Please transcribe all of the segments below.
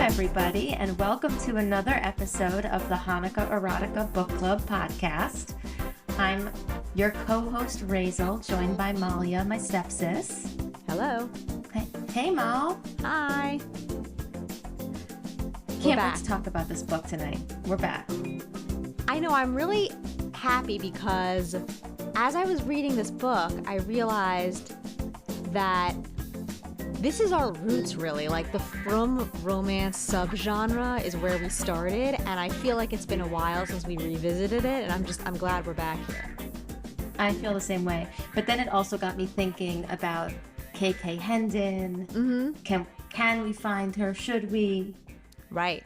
everybody, and welcome to another episode of the Hanukkah Erotica Book Club podcast. I'm your co-host, Raizel, joined by Malya, my stepsis. Hello. Hey, Mal. Hi. Can't wait to talk about this book tonight. We're back. I know, I'm really happy because as I was reading this book, I realized that this is our roots, really. Like, the frum romance subgenre is where we started, and I feel like it's been a while since we revisited it, and I'm glad we're back here. I feel the same way. But then it also got me thinking about KK Hendon. Mm-hmm. Can we find her? Should we? Right.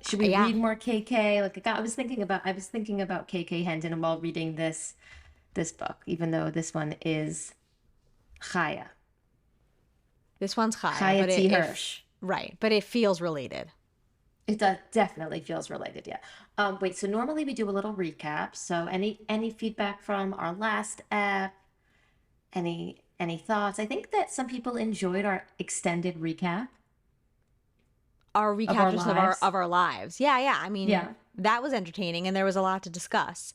Should we read more KK? I was thinking about KK Hendon while reading this book, even though this one is Chaya. This one's Chaya. Chaya T. Hirsch. Right, but it feels related. It definitely feels related, yeah. Wait, so normally we do a little recap. So any feedback from our last ep? Any thoughts? I think that some people enjoyed our extended recap. Our recap of our lives. Yeah. I mean, yeah. That was entertaining, and there was a lot to discuss.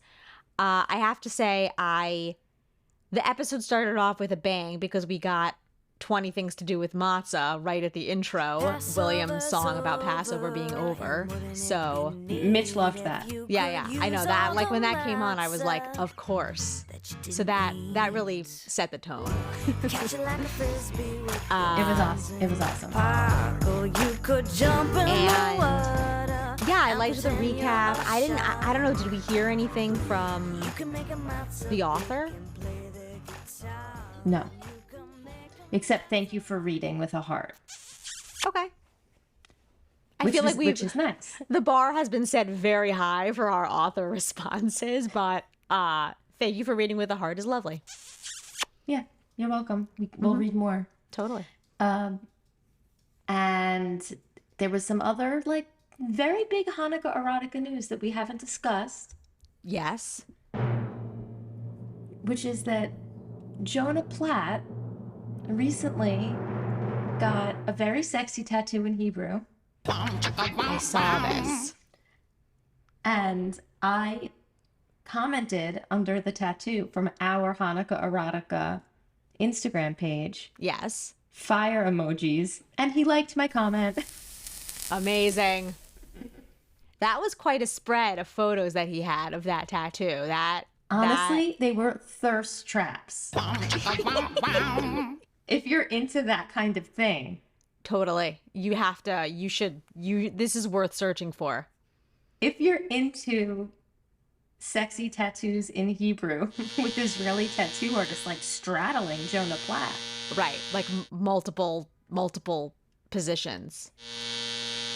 I have to say, the episode started off with a bang because we got 20 Things to Do with Matzah right at the intro. William's song about Passover being over. So Mitch loved that. Yeah. I know that. Like, when that came on, I was like, of course. So that really set the tone. It was awesome. And yeah, I liked the recap. I don't know, did we hear anything from the author? No. Except thank you for reading with a heart. Okay. Which is nice. The bar has been set very high for our author responses, but thank you for reading with a heart is lovely. Yeah, you're welcome. We'll read more. Totally. And there was some other very big Hanukkah erotica news that we haven't discussed. Yes. Which is that Jonah Platt recently got a very sexy tattoo in Hebrew. I saw this. And I commented under the tattoo from our Hanukkah Erotica Instagram page. Yes. Fire emojis. And he liked my comment. Amazing. That was quite a spread of photos that he had of that tattoo. Honestly, they were thirst traps. If you're into that kind of thing. Totally. This is worth searching for. If you're into sexy tattoos in Hebrew with Israeli tattoo artists straddling Jonah Platt. Right. Like multiple positions.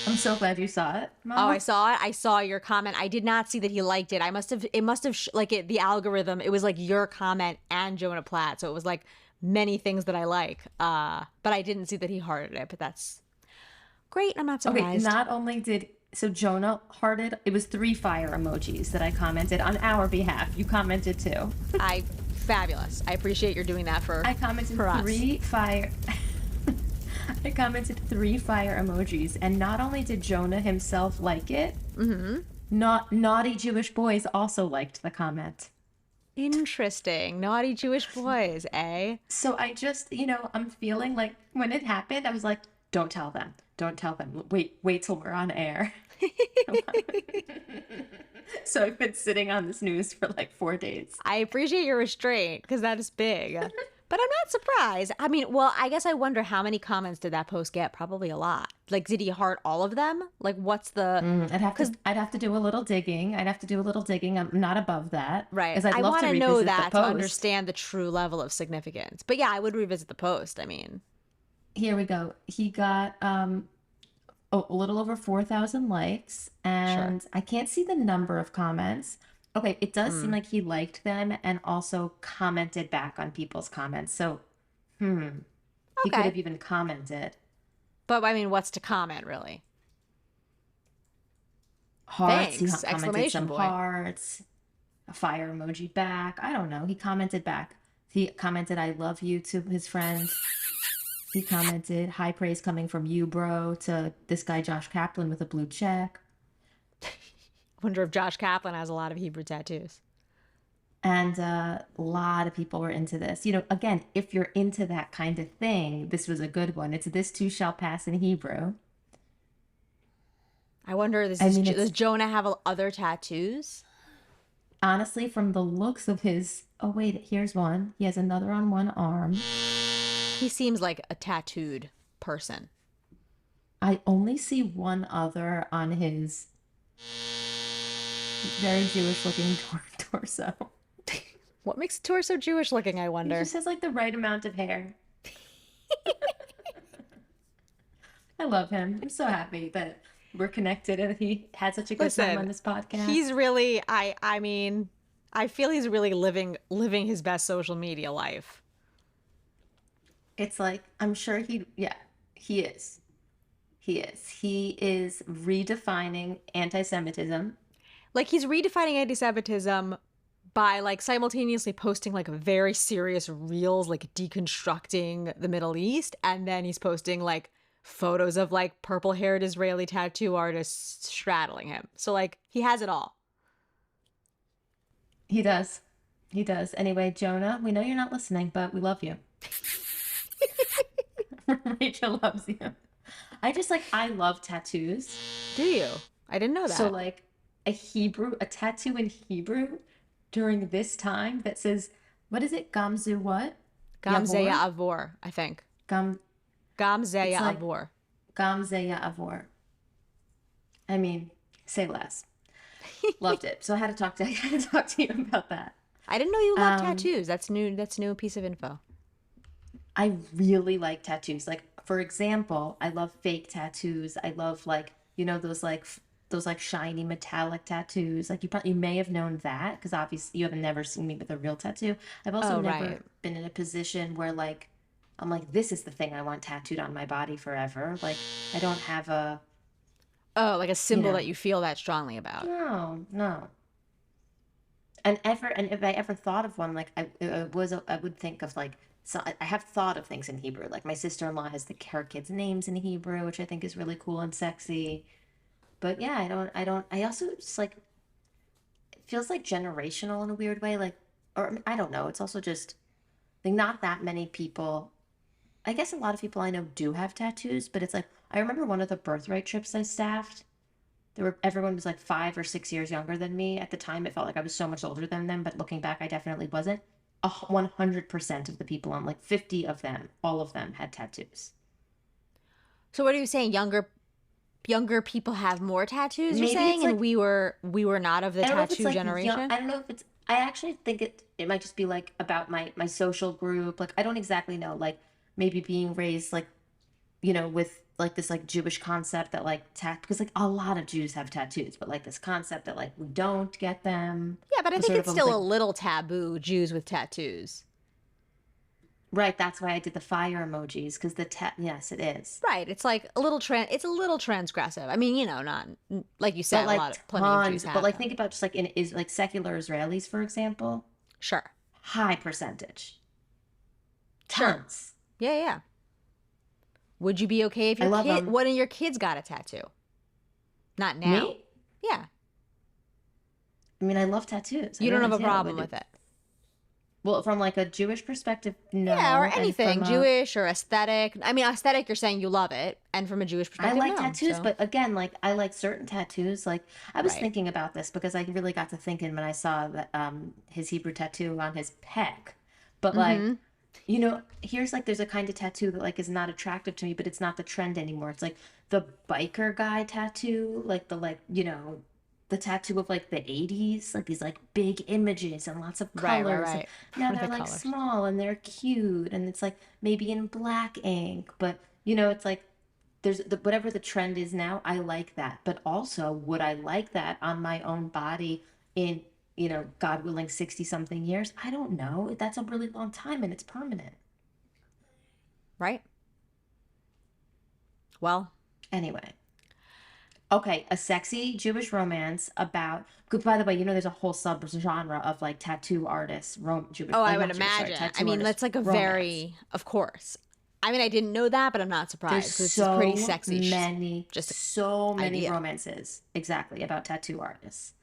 I'm so glad you saw it, Mom. Oh, I saw it. I saw your comment. I did not see that he liked it. It must have the algorithm. It was your comment and Jonah Platt. So it was many things that I like. But I didn't see that he hearted it, but that's great. I'm not surprised. Okay, not only did Jonah hearted, it was 3 fire emojis that I commented on our behalf. You commented too. Fabulous. I appreciate you're doing that for I commented for 3 fire. I commented 3 fire emojis, and not only did Jonah himself like it, naughty Jewish boys also liked the comment. Interesting. Naughty Jewish boys, eh? So I just, I'm feeling when it happened, I was like, don't tell them. Don't tell them. Wait till we're on air. So I've been sitting on this news for 4 days. I appreciate your restraint because that is big. But I'm not surprised. I mean, well, I guess I wonder how many comments did that post get? Probably a lot. Did he heart all of them? What's the... I'd have to do a little digging. I'm not above that. Right. Because I want to know that to understand the true level of significance. But yeah, I would revisit the post. I mean... Here we go. He got a little over 4,000 likes. And I can't see the number of comments. Okay, it does seem like he liked them and also commented back on people's comments. So, he could have even commented. But, I mean, what's to comment, really? Hearts. Thanks! He Exclamation some point. Hearts. A fire emoji back. I don't know. He commented back. He commented, I love you to his friend. He commented, high praise coming from you, bro, to this guy, Josh Kaplan, with a blue check. Wonder if Josh Kaplan has a lot of Hebrew tattoos. And a lot of people were into this. Again, if you're into that kind of thing, this was a good one. It's this too shall pass in Hebrew. I wonder, I mean, does it's Jonah have other tattoos? honestly from the looks of his. Oh, wait, here's one. He has another on one arm. He seems like a tattooed person. I only see one other on his very Jewish looking torso. What makes a torso Jewish looking, I He wonder? just has like the right amount of hair. I love him. I'm so happy that we're connected and he had such a good time on this podcast. He's really, I mean, I feel he's really living his best social media life. It's like, I'm sure yeah, he is. He is. He is redefining anti-Semitism. Like, he's redefining anti-Semitism by like simultaneously posting like very serious reels, like deconstructing the Middle East, and then he's posting like photos of like purple-haired Israeli tattoo artists straddling him. So like, he has it all. He does. He does. Anyway, Jonah, we know you're not listening, but we love you. Rachel loves you. I love tattoos. Do you? I didn't know that. So like a tattoo in Hebrew during this time that says, what is it? Gamzu what? Gamzeya Avor, I think. Gamzeya Avor. Gamzeya Avor. I mean, say less. Loved it. So I had to talk to you about that. I didn't know you loved tattoos. That's new. That's a new piece of info. I really like tattoos. Like, for example, I love fake tattoos. I love those shiny metallic tattoos. Like you may have known that because obviously you have never seen me with a real tattoo. I've also never been in a position where like I'm like, this is the thing I want tattooed on my body forever. Like I don't have like a symbol that you feel that strongly about. No. And if I ever thought of one, like I would think of like. So I have thought of things in Hebrew. Like my sister-in-law has her kids' names in Hebrew, which I think is really cool and sexy. But yeah, I also just like, it feels like generational in a weird way. Like, or I don't know. It's also just like not that many people. I guess a lot of people I know do have tattoos, but it's like, I remember one of the birthright trips I staffed. Everyone was like 5 or 6 years younger than me. At the time, it felt like I was so much older than them, but looking back, I definitely wasn't. 100% of the people on, like 50 of them, all of them had tattoos. So what are you saying? Younger people have more tattoos, you're Maybe saying? it's And we were not of the tattoo generation? I don't know if it's, I actually think it might just be like about my social group. Like, I don't exactly know, like maybe being raised like, with like this like Jewish concept that like because like a lot of Jews have tattoos, but like this concept that like we don't get them. Yeah, but I think it's still a little taboo, Jews with tattoos. Right, that's why I did the fire emojis because yes, it is. Right, it's like a little it's a little transgressive. I mean, not like you said, like plenty of Jews have. But like them. think about just like like secular Israelis, for example. Sure. High percentage. Sure. Tons. Yeah. Would you be okay if one of your kids got a tattoo? Not now. Me? Yeah. I mean, I love tattoos. You don't have a problem with it. Well, from like a Jewish perspective, no. Yeah, or anything, Jewish or aesthetic. I mean, aesthetic, you're saying you love it, and from a Jewish perspective, I like tattoos, but again, like I like certain tattoos. Like I was thinking about this because I really got to thinking when I saw that his Hebrew tattoo on his pec. But like, here's like there's a kind of tattoo that like is not attractive to me, but it's not the trend anymore. It's like the biker guy tattoo, like the tattoo of like the 80s, like these like big images and lots of colors. Right. Now they're like small and they're cute and it's like maybe in black ink, but it's like there's whatever the trend is now, I like that. But also, would I like that on my own body in, God willing, 60 something years? I don't know. That's a really long time and it's permanent. Right. Well, anyway. Okay, a sexy Jewish romance about. By the way, there's a whole sub-genre of like tattoo artists, Jewish. Oh, I would imagine. I mean, that's like a romance. very, of course. I mean, I didn't know that, but I'm not There's surprised because it's a pretty sexy just so many idea romances exactly about tattoo artists.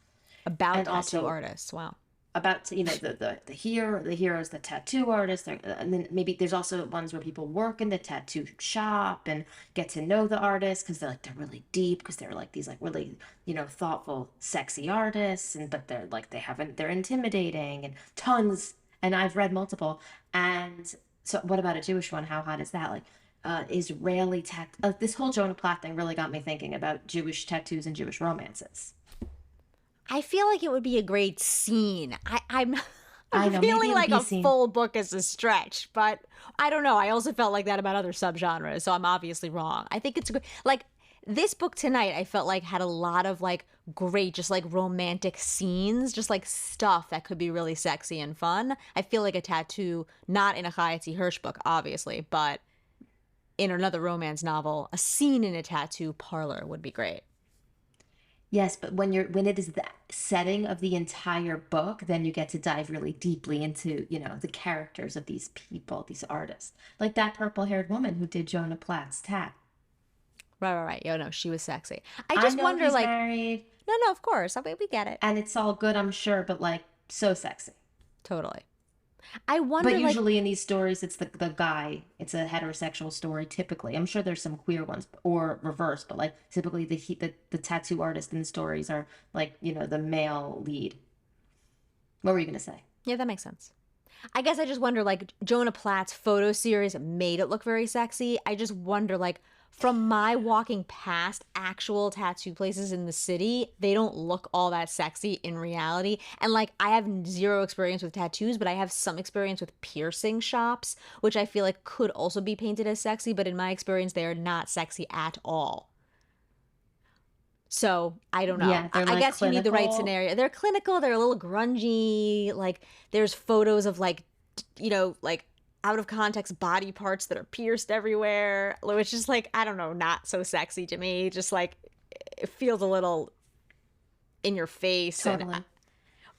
about And tattoo also artists. Wow. about the hero's the tattoo artist, and then maybe there's also ones where people work in the tattoo shop and get to know the artist because they're really deep because they're like these like really thoughtful sexy artists, and but they're intimidating and tons, and I've read multiple. And so what about a Jewish one? How hot is that? Like Israeli this whole Jonah Platt thing really got me thinking about Jewish tattoos and Jewish romances. I feel like it would be a great scene. I'm I I'm know, maybe feeling it would like be a seen. full book is a stretch, but I don't know. I also felt like that about other subgenres, so I'm obviously wrong. I think it's like this book tonight. I felt like had a lot of like great, just like romantic scenes, just like stuff that could be really sexy and fun. I feel like a tattoo, not in a Chaya T. Hirsch book, obviously, but in another romance novel, a scene in a tattoo parlor would be great. Yes, but when it is the setting of the entire book, then you get to dive really deeply into, the characters of these people, these artists. Like that purple-haired woman who did Jonah Platt's tat. Right. Yo, no, she was sexy. I I just know wonder, he's like, married no, of course. I mean, we get it. and it's all good, I'm sure, but like so sexy. Totally. I But wonder, like, usually in these stories, it's the guy. It's a heterosexual story typically. I'm sure there's some queer ones or reverse, but like typically the tattoo artist in the stories are like, the male lead. What were you gonna say? yeah, that makes sense. I guess I just wonder, like, Jonah Platt's photo series made it look very sexy. I just wonder, like, from my walking past actual tattoo places in the city, they don't look all that sexy in reality. And, like, I have zero experience with tattoos, but I have some experience with piercing shops, which I feel like could also be painted as sexy, but in my experience, they are not sexy at all. So I don't know. Yeah, they're I like guess you need the right clinical. scenario. They're clinical. They're a little grungy. Like there's photos of like, like out of context body parts that are pierced everywhere, which is like I don't know, not so sexy to me. Just like it feels a little in your face, and Totally.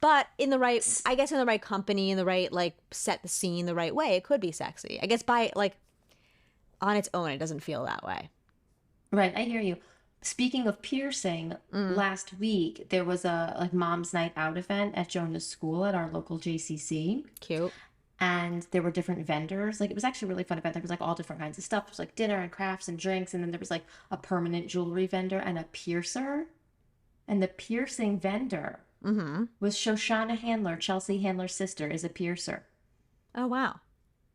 but in the right, I guess in the right company, in the right like set the scene the right way, it could be sexy. I guess by like on its own, it doesn't feel that way. Right, I hear you. Speaking of piercing, last week there was a like mom's night out event at Jonah's school at our local JCC. Cute. And there were different vendors. Like it was actually a really fun event. There was like all different kinds of stuff. It was like dinner and crafts and drinks, and then there was like a permanent jewelry vendor and a piercer. And the piercing vendor was Shoshana Handler, Chelsea Handler's sister, is a piercer. Oh wow,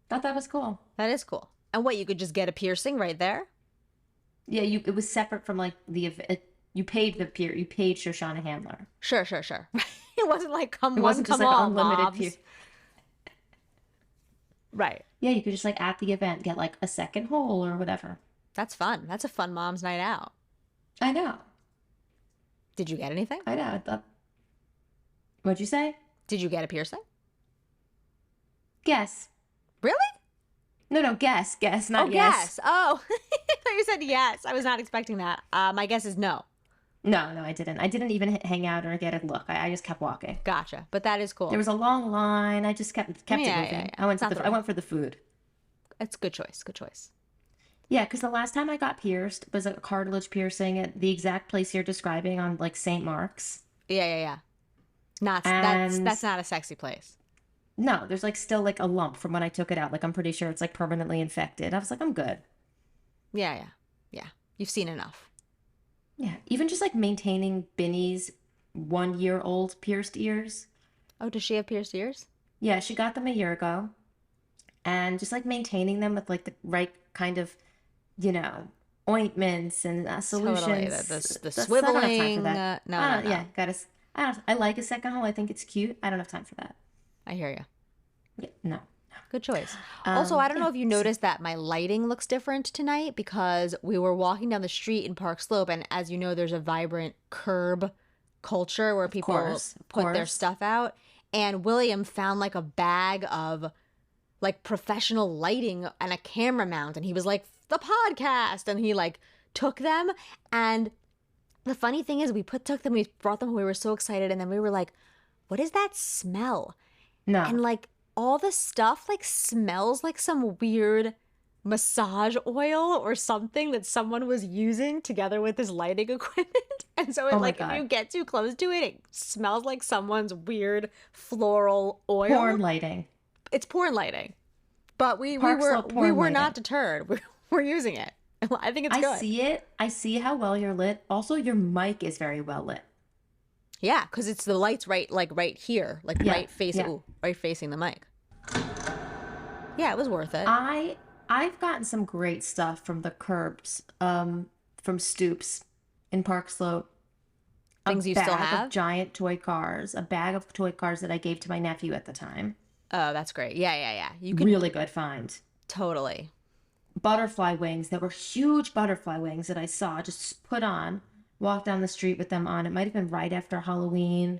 Thought that was cool. that is cool. And what, you could just get a piercing right there? Yeah, it was separate from like you paid you paid Shoshana Handler. Sure. It wasn't like come It one, wasn't just come like all, unlimited mobs. Right. Yeah, you could just like at the event get like a second hole or whatever. That's fun. That's a fun mom's night out. I know. Did you get anything? I know. What'd you say? Did you get a piercing? Guess. Really? No, guess, Oh, not yes. yes. Oh, I thought you said yes. I was not expecting that. My guess is no. No, I didn't. I didn't even hang out or get a look. I just kept walking. Gotcha. But that is cool. There was a long line. I just kept it moving. Yeah. I went It's not I went for the food. It's a good choice. Good choice. Yeah, because the last time I got pierced was a cartilage piercing at the exact place you're describing on like St. Mark's. Yeah. Not And that's not a sexy place. no, there's like still like a lump from when I took it out. Like I'm pretty sure it's like permanently infected. I was like, I'm good. Yeah. You've seen enough. Yeah, even just like maintaining Binny's 1-year-old pierced ears. Oh, does she have pierced ears? Yeah, she got them a year ago. And just like maintaining them with like the right kind of, ointments and solutions. Totally. The I don't have time swiveling. for that. No. Yeah, I like a second hole. I think it's cute. I don't have time for that. I hear you. Yeah, no. Good choice. Also, I don't know Yeah. if you noticed that my lighting looks different tonight because we were walking down the street in Park Slope, and as you know, there's a vibrant curb culture where people Of put their course. stuff out. And William found like a bag of like professional lighting and a camera mount, and he was like, the podcast, and he like took them. And the funny thing is, took them, we brought them, we were so excited, and then we were like, what is that smell? No. And like all the stuff like smells like some weird massage oil or something that someone was using together with this lighting equipment. And so it Oh my like if God. you get too close to it, it smells like someone's weird floral Porn oil. lighting. It's porn lighting. But we Park were Slope we porn were not lighting. deterred. We're using it. I think it's I good. see it. I see how well you're lit. Also, your mic is very well lit. Yeah, because it's the lights right here, like Yeah, yeah. right facing the mic. Yeah, it was worth it. I I've gotten some great stuff from the curbs, from Stoops in Park Slope. A Things you still bag of have? giant toy cars, a bag of toy cars that I gave to my nephew at the time. Oh, that's great. Yeah, yeah, yeah. You could Really good find. totally. Butterfly wings. There were huge butterfly wings that I saw just put on. Walked down the street with them on. It might have been right after Halloween.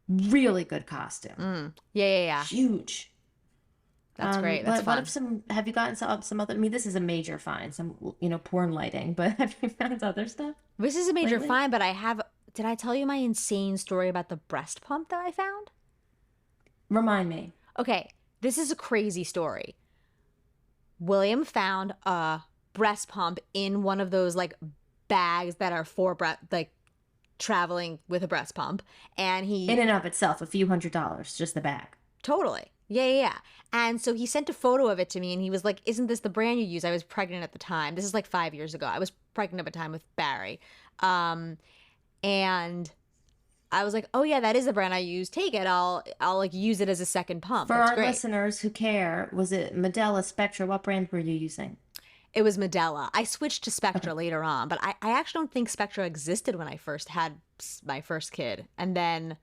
Really good costume. Yeah, yeah, yeah. Huge. That's great. That's But what if fun. some, have you gotten some other, I mean, this is a major find, some, porn lighting, but have you found other stuff This is a major lately? find, but did I tell you my insane story about the breast pump that I found? Remind me. Okay, this is a crazy story. William found a breast pump in one of those like bags that are for like traveling with a breast pump, and In and of itself, a few $100s, just the bag. totally. Yeah, yeah, yeah. And so he sent a photo of it to me and he was like, "Isn't this the brand you use?" I was pregnant at the time. This is like 5 years ago. I was pregnant at the time with Barry. And I was like, "Oh yeah, that is the brand I use. Take it. I'll like use it as a second pump." For That's our great. listeners who care, was it Medela, Spectra? What brand were you using? It was Medela. I switched to Okay. Spectra later on, but I actually don't think Spectra existed when I first had my first kid. And then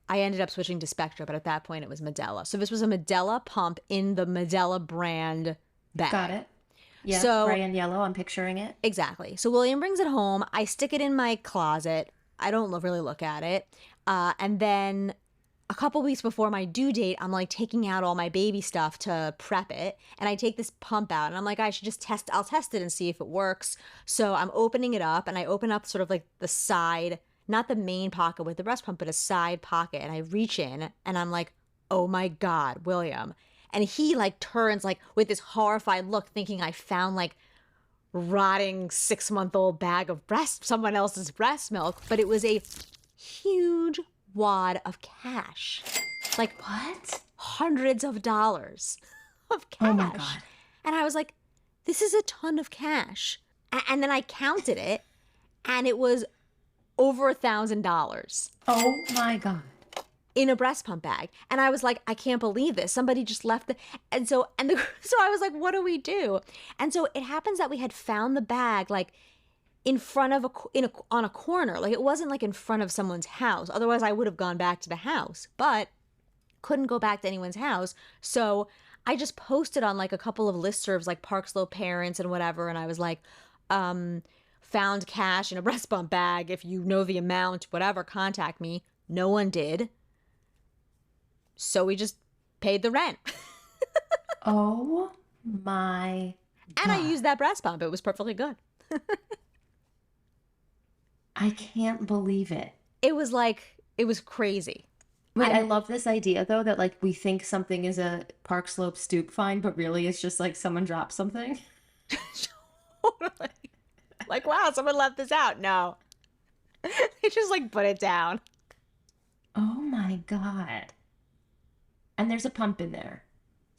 I ended up switching to Spectra, but at that point it was Medela. So this was a Medela pump in the Medela brand Got bag. it. Yeah, So gray and yellow. I'm picturing it. exactly. So William brings it home. I stick it in my closet. I don't really look at it. And then a couple weeks before my due date, I'm like taking out all my baby stuff to prep it. And I take this pump out and I'm like, I should just I'll test it and see if it works. So I'm opening it up and I open up sort of like the side, not the main pocket with the breast pump, but a side pocket. And I reach in and I'm like, oh my God, William. And he like turns like with this horrified look, thinking I found like rotting 6-month-old bag of someone else's breast milk, but it was a huge wad of cash, like What? hundreds of dollars of Oh my cash. God. And I was like, this is a ton of cash. And then I counted it, and it was over $1,000 Oh my God. in a breast pump bag. And I was like, I can't believe this. Somebody just left the so I was like, what do we do? And so it happens that we had found the bag like in front of on a corner. Like it wasn't like in front of someone's house. Otherwise I would have gone back to the house. But couldn't go back to anyone's house. So I just posted on like a couple of listservs like Park Slope Parents and whatever, and I was like, found cash in a breast pump bag. If you know the amount, whatever, contact me. No one did. So we just paid the rent. Oh my And I God. used that breast pump. It was perfectly good. I can't believe it. It was crazy. Wait, I love this idea though that like we think something is a Park Slope stoop find, but really it's just like someone dropped something. Totally. Like, wow, someone left this out. No. They just like put it down. Oh my God. And there's a pump in there.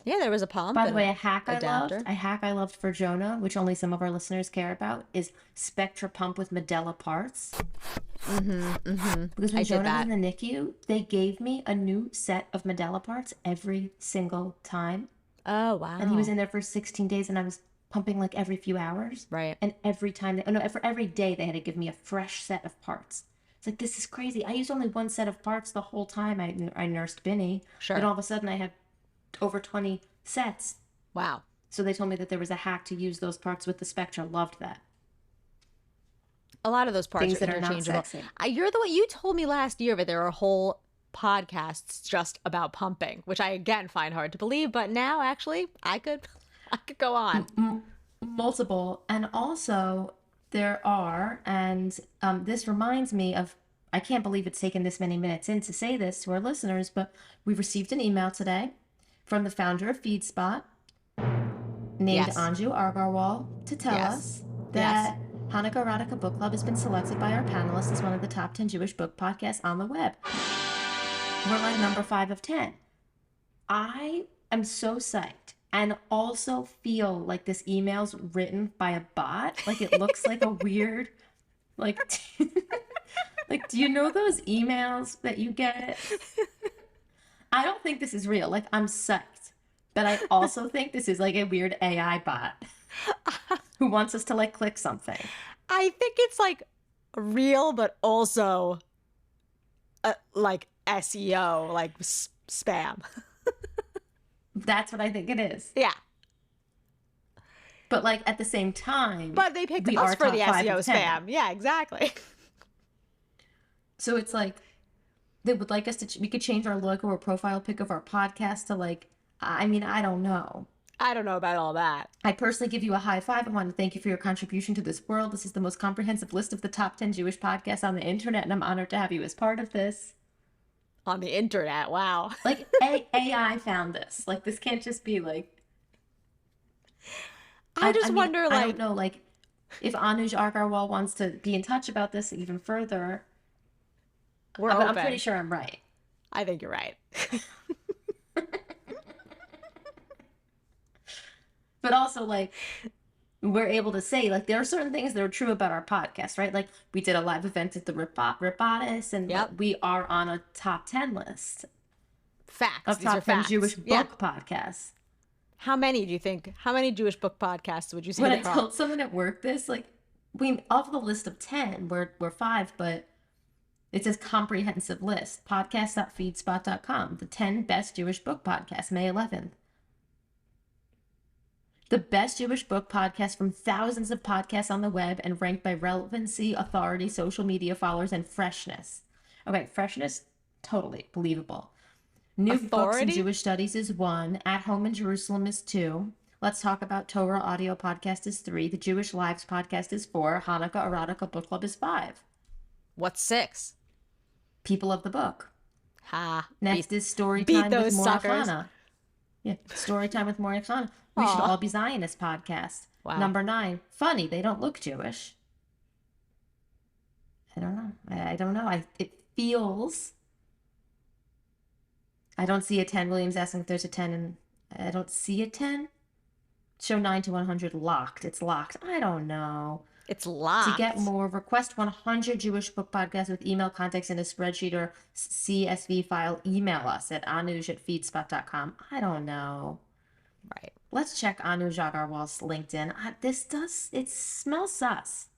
Yeah, there was a pump By the and way, an adapter. a hack I loved for Jonah, which only some of our listeners care about, is Spectra pump with Medela parts. Because when I did Jonah was that. in the NICU, they gave me a new set of Medela parts every single time. Oh, wow. And he was in there for 16 days and I was pumping like every few hours. Right. And every time, for every day they had to give me a fresh set of parts. It's like, this is crazy. I used only one set of parts the whole time I nursed Binny. Sure. But all of a sudden I had over 20 sets. Wow. So they told me that there was a hack to use those parts with the Spectra. Loved that. A lot of those parts Things are that are not interchangeable. sexy. You're the one you told me last year, but there are whole podcasts just about pumping, which I again find hard to believe. But now, actually, I could go on. Multiple. And also there are, and this reminds me of, I can't believe it's taken this many minutes in to say this to our listeners, but we received an email today from the founder of FeedSpot named Yes. Anju Agarwal to tell Yes. us Yes. that Hanukkah Erotica Book Club has been selected by our panelists as one of the top 10 Jewish book podcasts on the web. We're like number 5 of 10. I am so psyched and also feel like this email's written by a bot. Like it looks like a weird, like, like, do you know those emails that you get? I don't think this is real. Like, I'm psyched. But I also think this is like a weird AI bot who wants us to like click something. I think it's like real, but also like SEO, like spam. That's what I think it is. Yeah. But like at the same time, But they picked we us are for top the 5 SEO of 10. spam. Yeah, exactly. So it's like they would like us to we could change our logo or profile pic of our podcast to like, I mean, I don't know. I don't know about all that. I personally give you a high five. I want to thank you for your contribution to this world. This is the most comprehensive list of the top 10 Jewish podcasts on the internet, and I'm honored to have you as part of this. On the internet, wow. Like AI found this. Like this can't just be like. I just wonder, I like, don't know, like if Anuj Agarwal wants to be in touch about this even further. we're I'm open. pretty sure I'm right. I think you're right. But also, like, we're able to say, like, there are certain things that are true about our podcast, right? Like, we did a live event at the Ripotis, and Yep. we are on a top 10 list Facts. of These are top 10 facts. Jewish Yeah. book podcasts. How many do you think? How many Jewish book podcasts would you say When I there are? told someone at work this, like, we, of the list of 10, we're 5, but it says comprehensive list, podcast.feedspot.com, the 10 best Jewish book podcasts, May 11th. The best Jewish book podcast from thousands of podcasts on the web and ranked by relevancy, authority, social media followers, and freshness. Okay, freshness, totally believable. New Books in Authority? Jewish Studies is 1. At Home in Jerusalem is 2. Let's Talk About Torah audio podcast is 3. The Jewish Lives podcast is 4. Hanukkah Erotica Book Club is 5. What's 6? People of the Book. Ha. Next is Storytime beat with those suckers. Morachana. Yeah, Storytime with Morachana. We Should Aw. All Be Zionist podcast. Wow. Number 9, Funny, They Don't Look Jewish. I don't know. I don't know. It feels. I don't see a 10. William's asking if there's a 10, and I don't see a 10. Show 9 to 100 locked. It's locked. I don't know. It's locked. To get more, request 100 Jewish book podcasts with email contacts in a spreadsheet or CSV file. Email us at anuj@feedspot.com. I don't know. Right. Let's check Anuj Agarwal's LinkedIn. It smells sus.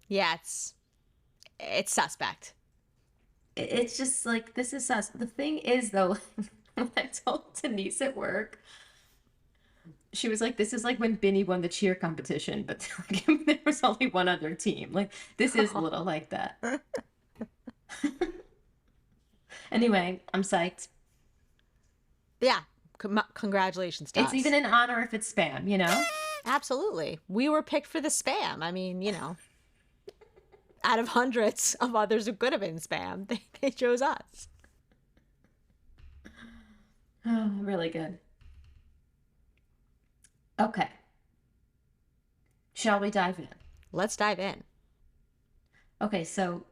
Yeah, it's suspect. It's just like, this is sus. The thing is, though, when I told Denise at work, she was like, this is like when Binny won the cheer competition, but like, there was only one other team. Like, this is a little like that. Anyway, I'm psyched. Yeah. Congratulations to us. It's even an honor if it's spam, you know? Absolutely. We were picked for the spam. I mean, you know, out of hundreds of others who could have been spam, they chose us. Oh, really good. Okay. Shall we dive in? Let's dive in. Okay, so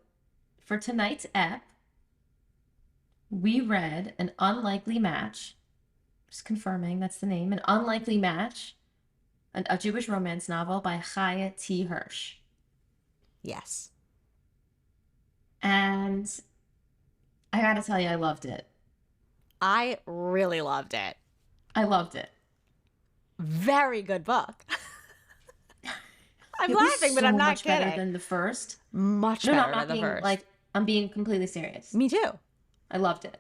for tonight's ep, we read An Unlikely Match. Just confirming that's the name. An Unlikely Match, a Jewish romance novel by Chaya T. Hirsch. Yes. And I gotta tell you, I loved it. I really loved it. I loved it. Very good book. I'm It was laughing, but so I'm not much kidding. better than the first. Much No, better I'm not than the being first. like, I'm being completely serious. Me too. I loved it.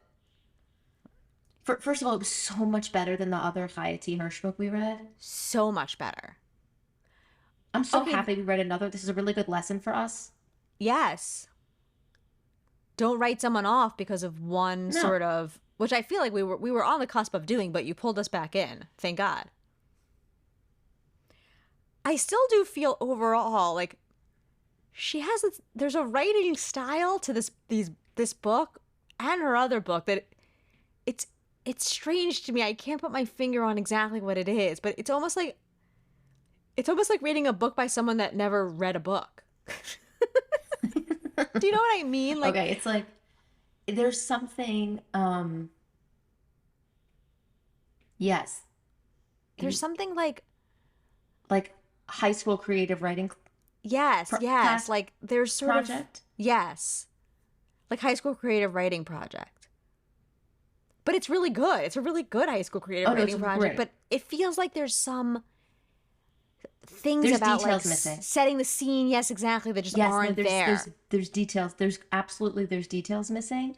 First of all, it was so much better than the other Chaya T. Hirsch book we read. So much better. I'm so Okay. happy we read another. This is a really good lesson for us. Yes. Don't write someone off because of one No. sort of, which I feel like we were on the cusp of doing, but you pulled us back in. Thank God. I still do feel overall like there's a writing style to this book and her other book that it's strange to me. I can't put my finger on exactly what it is, but it's almost like reading a book by someone that never read a book. Do you know what I mean? Like, Okay, it's like there's something, yes, there's something like, like high school creative writing yes, yes, class like there's sort of, project. yes, like high school creative writing project. But it's really good. It's a really good high school creative Oh no, it's writing project, great. but it feels like there's some things There's about like details missing. setting the scene, yes, exactly, that just Yes, no, aren't there. there's details. There's details missing.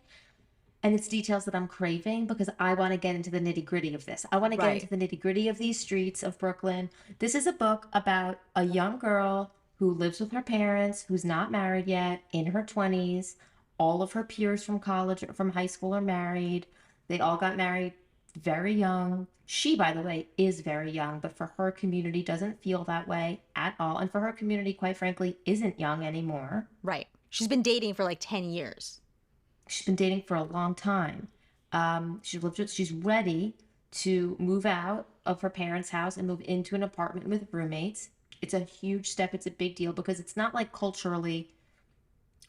And it's details that I'm craving because I want to get into the nitty gritty of this. I want to get into Right. the nitty gritty of these streets of Brooklyn. This is a book about a young girl who lives with her parents, who's not married yet, in her 20s. All of her peers from college, from high school are married. They all got married very young. She, by the way, is very young, but for her community doesn't feel that way at all. And for her community, quite frankly, isn't young anymore. Right. She's been dating for like 10 years. She's been dating for a long time. She's ready to move out of her parents' house and move into an apartment with roommates. It's a huge step. It's a big deal because it's not like culturally,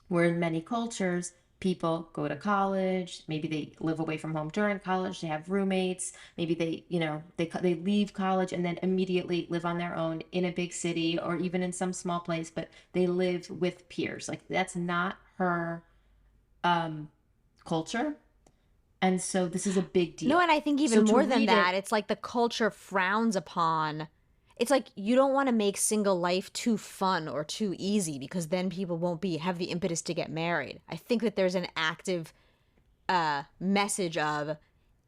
where in many cultures, people go to college, maybe they live away from home during college, they have roommates, maybe they leave college and then immediately live on their own in a big city or even in some small place, but they live with peers. Like that's not her culture. And so this is a big No, deal. and I think even So to more than read that, it, it's like the culture frowns upon. It's like you don't want to make single life too fun or too easy because then people won't be have the impetus to get married. I think that there's an active message of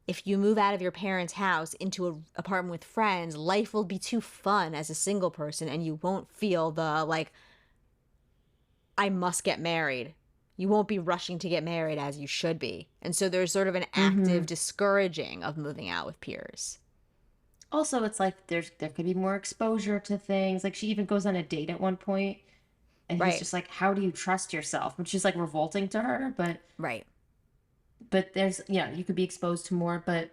if you move out of your parents' house into an apartment with friends, life will be too fun as a single person and you won't feel the like I must get married. You won't be rushing to get married as you should be. And so there's sort of an active mhm. discouraging of moving out with peers. Also it's like there could be more exposure to things. Like she even goes on a date at one point and he's Right. just like, how do you trust yourself? Which is like revolting to her, Right. but there's yeah, you could be exposed to more, but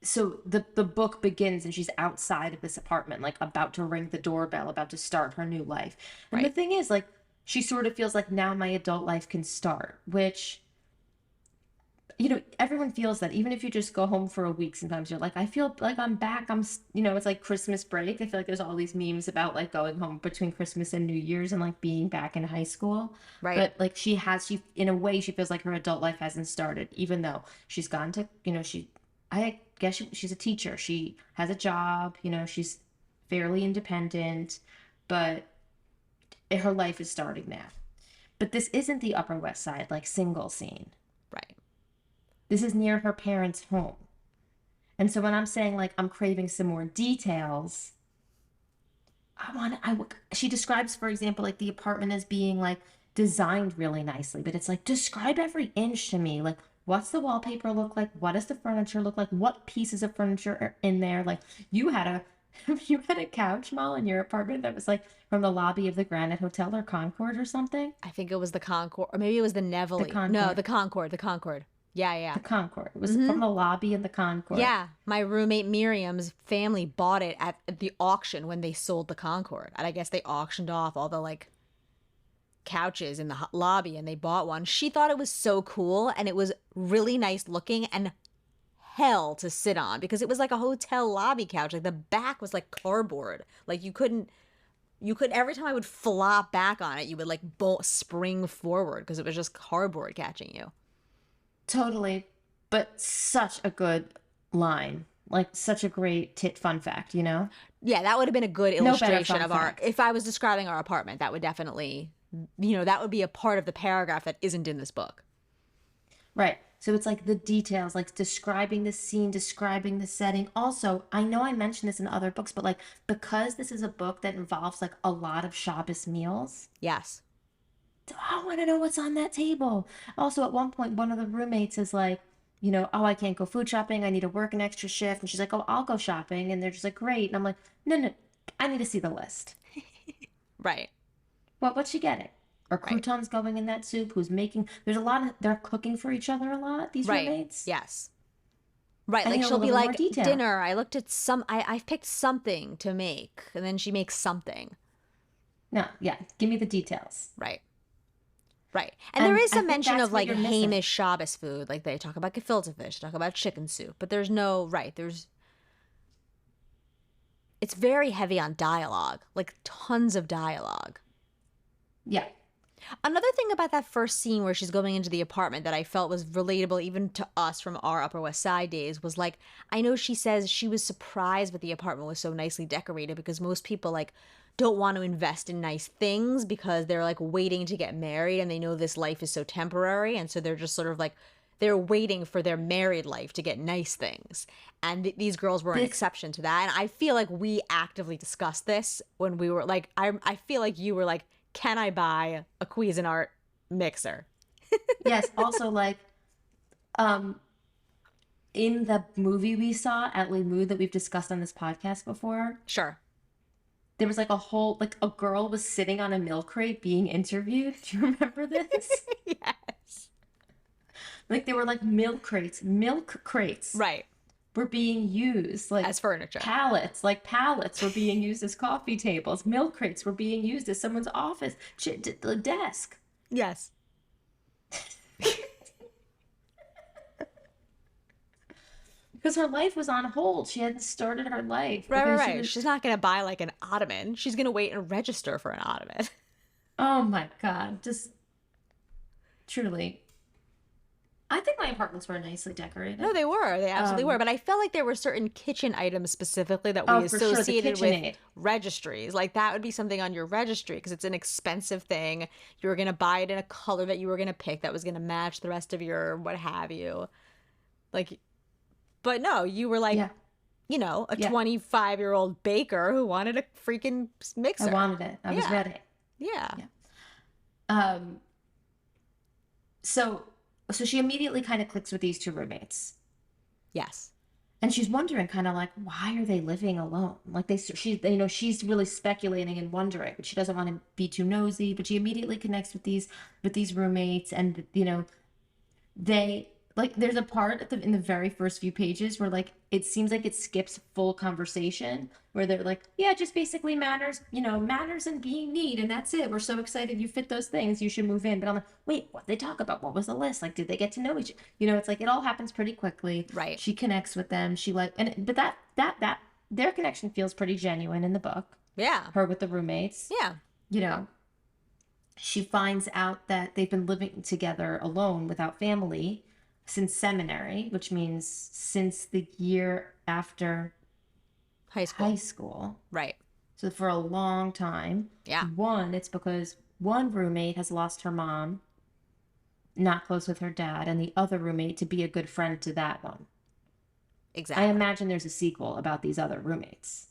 so the book begins and she's outside of this apartment, like about to ring the doorbell, about to start her new life. And the Right. thing is, like, she sort of feels like now my adult life can start, which everyone feels that even if you just go home for a week, sometimes you're like, I feel like I'm back. It's like Christmas break. I feel like there's all these memes about like going home between Christmas and New Year's and like being back in high school. Right. But like she in a way, she feels like her adult life hasn't started, even though she's gone to, I guess she's a teacher. She has a job, she's fairly independent, but her life is starting now. But this isn't the Upper West Side, like single scene. Right. This is near her parents' home. And so when I'm saying like I'm craving some more details, she describes, for example, like the apartment as being like designed really nicely, but it's like describe every inch to me. Like what's the wallpaper look like? What does the furniture look like? What pieces of furniture are in there? Like you had a you had a couch, Mall, in your apartment that was like from the lobby of the Granite Hotel or Concord or something. I think it was the Concord, or maybe it was the The Nevele. No, Concord. the Concord. The Concord. Yeah, yeah. The Concord. It was Mm-hmm. from the lobby in the Concord. Yeah, my roommate Miriam's family bought it at the auction when they sold the Concord. And I guess they auctioned off all the like couches in the lobby and they bought one. She thought it was so cool and it was really nice looking and hell to sit on because it was like a hotel lobby couch. Like the back was like cardboard. Like you could every time I would flop back on it, you would like spring forward because it was just cardboard catching you. Totally. But such a good line. Like such a great tit fun fact, you know? Yeah, that would have been a good No better illustration fun of our, fact. if I was describing our apartment, that would definitely, that would be a part of the paragraph that isn't in this book. Right. So it's like the details, like describing the scene, describing the setting. Also, I know I mentioned this in other books, but like because this is a book that involves like a lot of Shabbos meals, Yes. I want to know what's on that table. Also, at one point, one of the roommates is like, oh, I can't go food shopping. I need to work an extra shift. And she's like, oh, I'll go shopping. And they're just like, great. And I'm like, no, no, I need to see the list. Right. What's she getting? Are Right. croutons going in that soup? Who's making? There's a lot of, they're cooking for each other a lot, these Right. roommates. Yes. Right. I Like need a she'll little be bit more like, detail. dinner, I looked at I picked something to make. And then she makes something. No, yeah, give me the details. Right. Right. And there And is I some think mention that's of what like you're missing. Hamish Shabbos food. Like they talk about gefilte fish, talk about chicken soup, but there's no, right. It's very heavy on dialogue, like tons of dialogue. Yeah. Another thing about that first scene where she's going into the apartment that I felt was relatable even to us from our Upper West Side days was like, I know she says she was surprised that the apartment was so nicely decorated because most people like don't want to invest in nice things because they're like waiting to get married and they know this life is so temporary. And so they're just sort of like, they're waiting for their married life to get nice things. And these girls were an This exception to that. And I feel like we actively discussed this when we were like, I feel like you were like, can I buy a Cuisinart mixer? yes, also like um in the movie we saw at Mood that we've discussed on this podcast before, Sure. there was like a whole like a girl was sitting on a milk crate being interviewed. Do you remember this? Yes. Like they were like milk crates Right. were being used like As furniture. pallets were being used as coffee tables. Milk crates were being used as someone's office the desk. Yes. Because her life was on hold. She hadn't started her life Right, right, because she right. was. She's not going to buy like an ottoman. She's going to wait and register for an ottoman. Oh my God, just truly. I think my apartments were nicely decorated. No, they were. They absolutely were. But I felt like there were certain kitchen items specifically that we Oh, for sure, the associated with KitchenAid. registries. Like that would be something on your registry because it's an expensive thing. You were going to buy it in a color that you were going to pick that was going to match the rest of your what have you. Like, but no, you were like, Yeah, you know, a yeah. 25-year-old baker who wanted a freaking I mixer. wanted it. I was Yeah. ready. Yeah. Yeah. Um. So, so she immediately kind of clicks with these two roommates, Yes. and she's wondering, kind of like, why are they living alone? Like she's really speculating and wondering, but she doesn't want to be too nosy. But she immediately connects with these roommates, and they like there's a part in the very first few pages where like it seems like it skips full conversation where they're like, yeah, just basically manners and being neat, and that's it. We're so excited you fit those things, you should move in. But I'm like, wait, what they talk about? What was the list? Like, did they get to know each? It's like it all happens pretty quickly. Right. She connects with them. She like and but that their connection feels pretty genuine in the book. Yeah. Her with the roommates. Yeah. You know, she finds out that they've been living together alone without family since seminary, which means since the year after High school. high school. Right. So for a long time. Yeah. It's because one roommate has lost her mom, not close with her dad, and the other roommate to be a good friend to that one. Exactly. I imagine there's a sequel about these other roommates.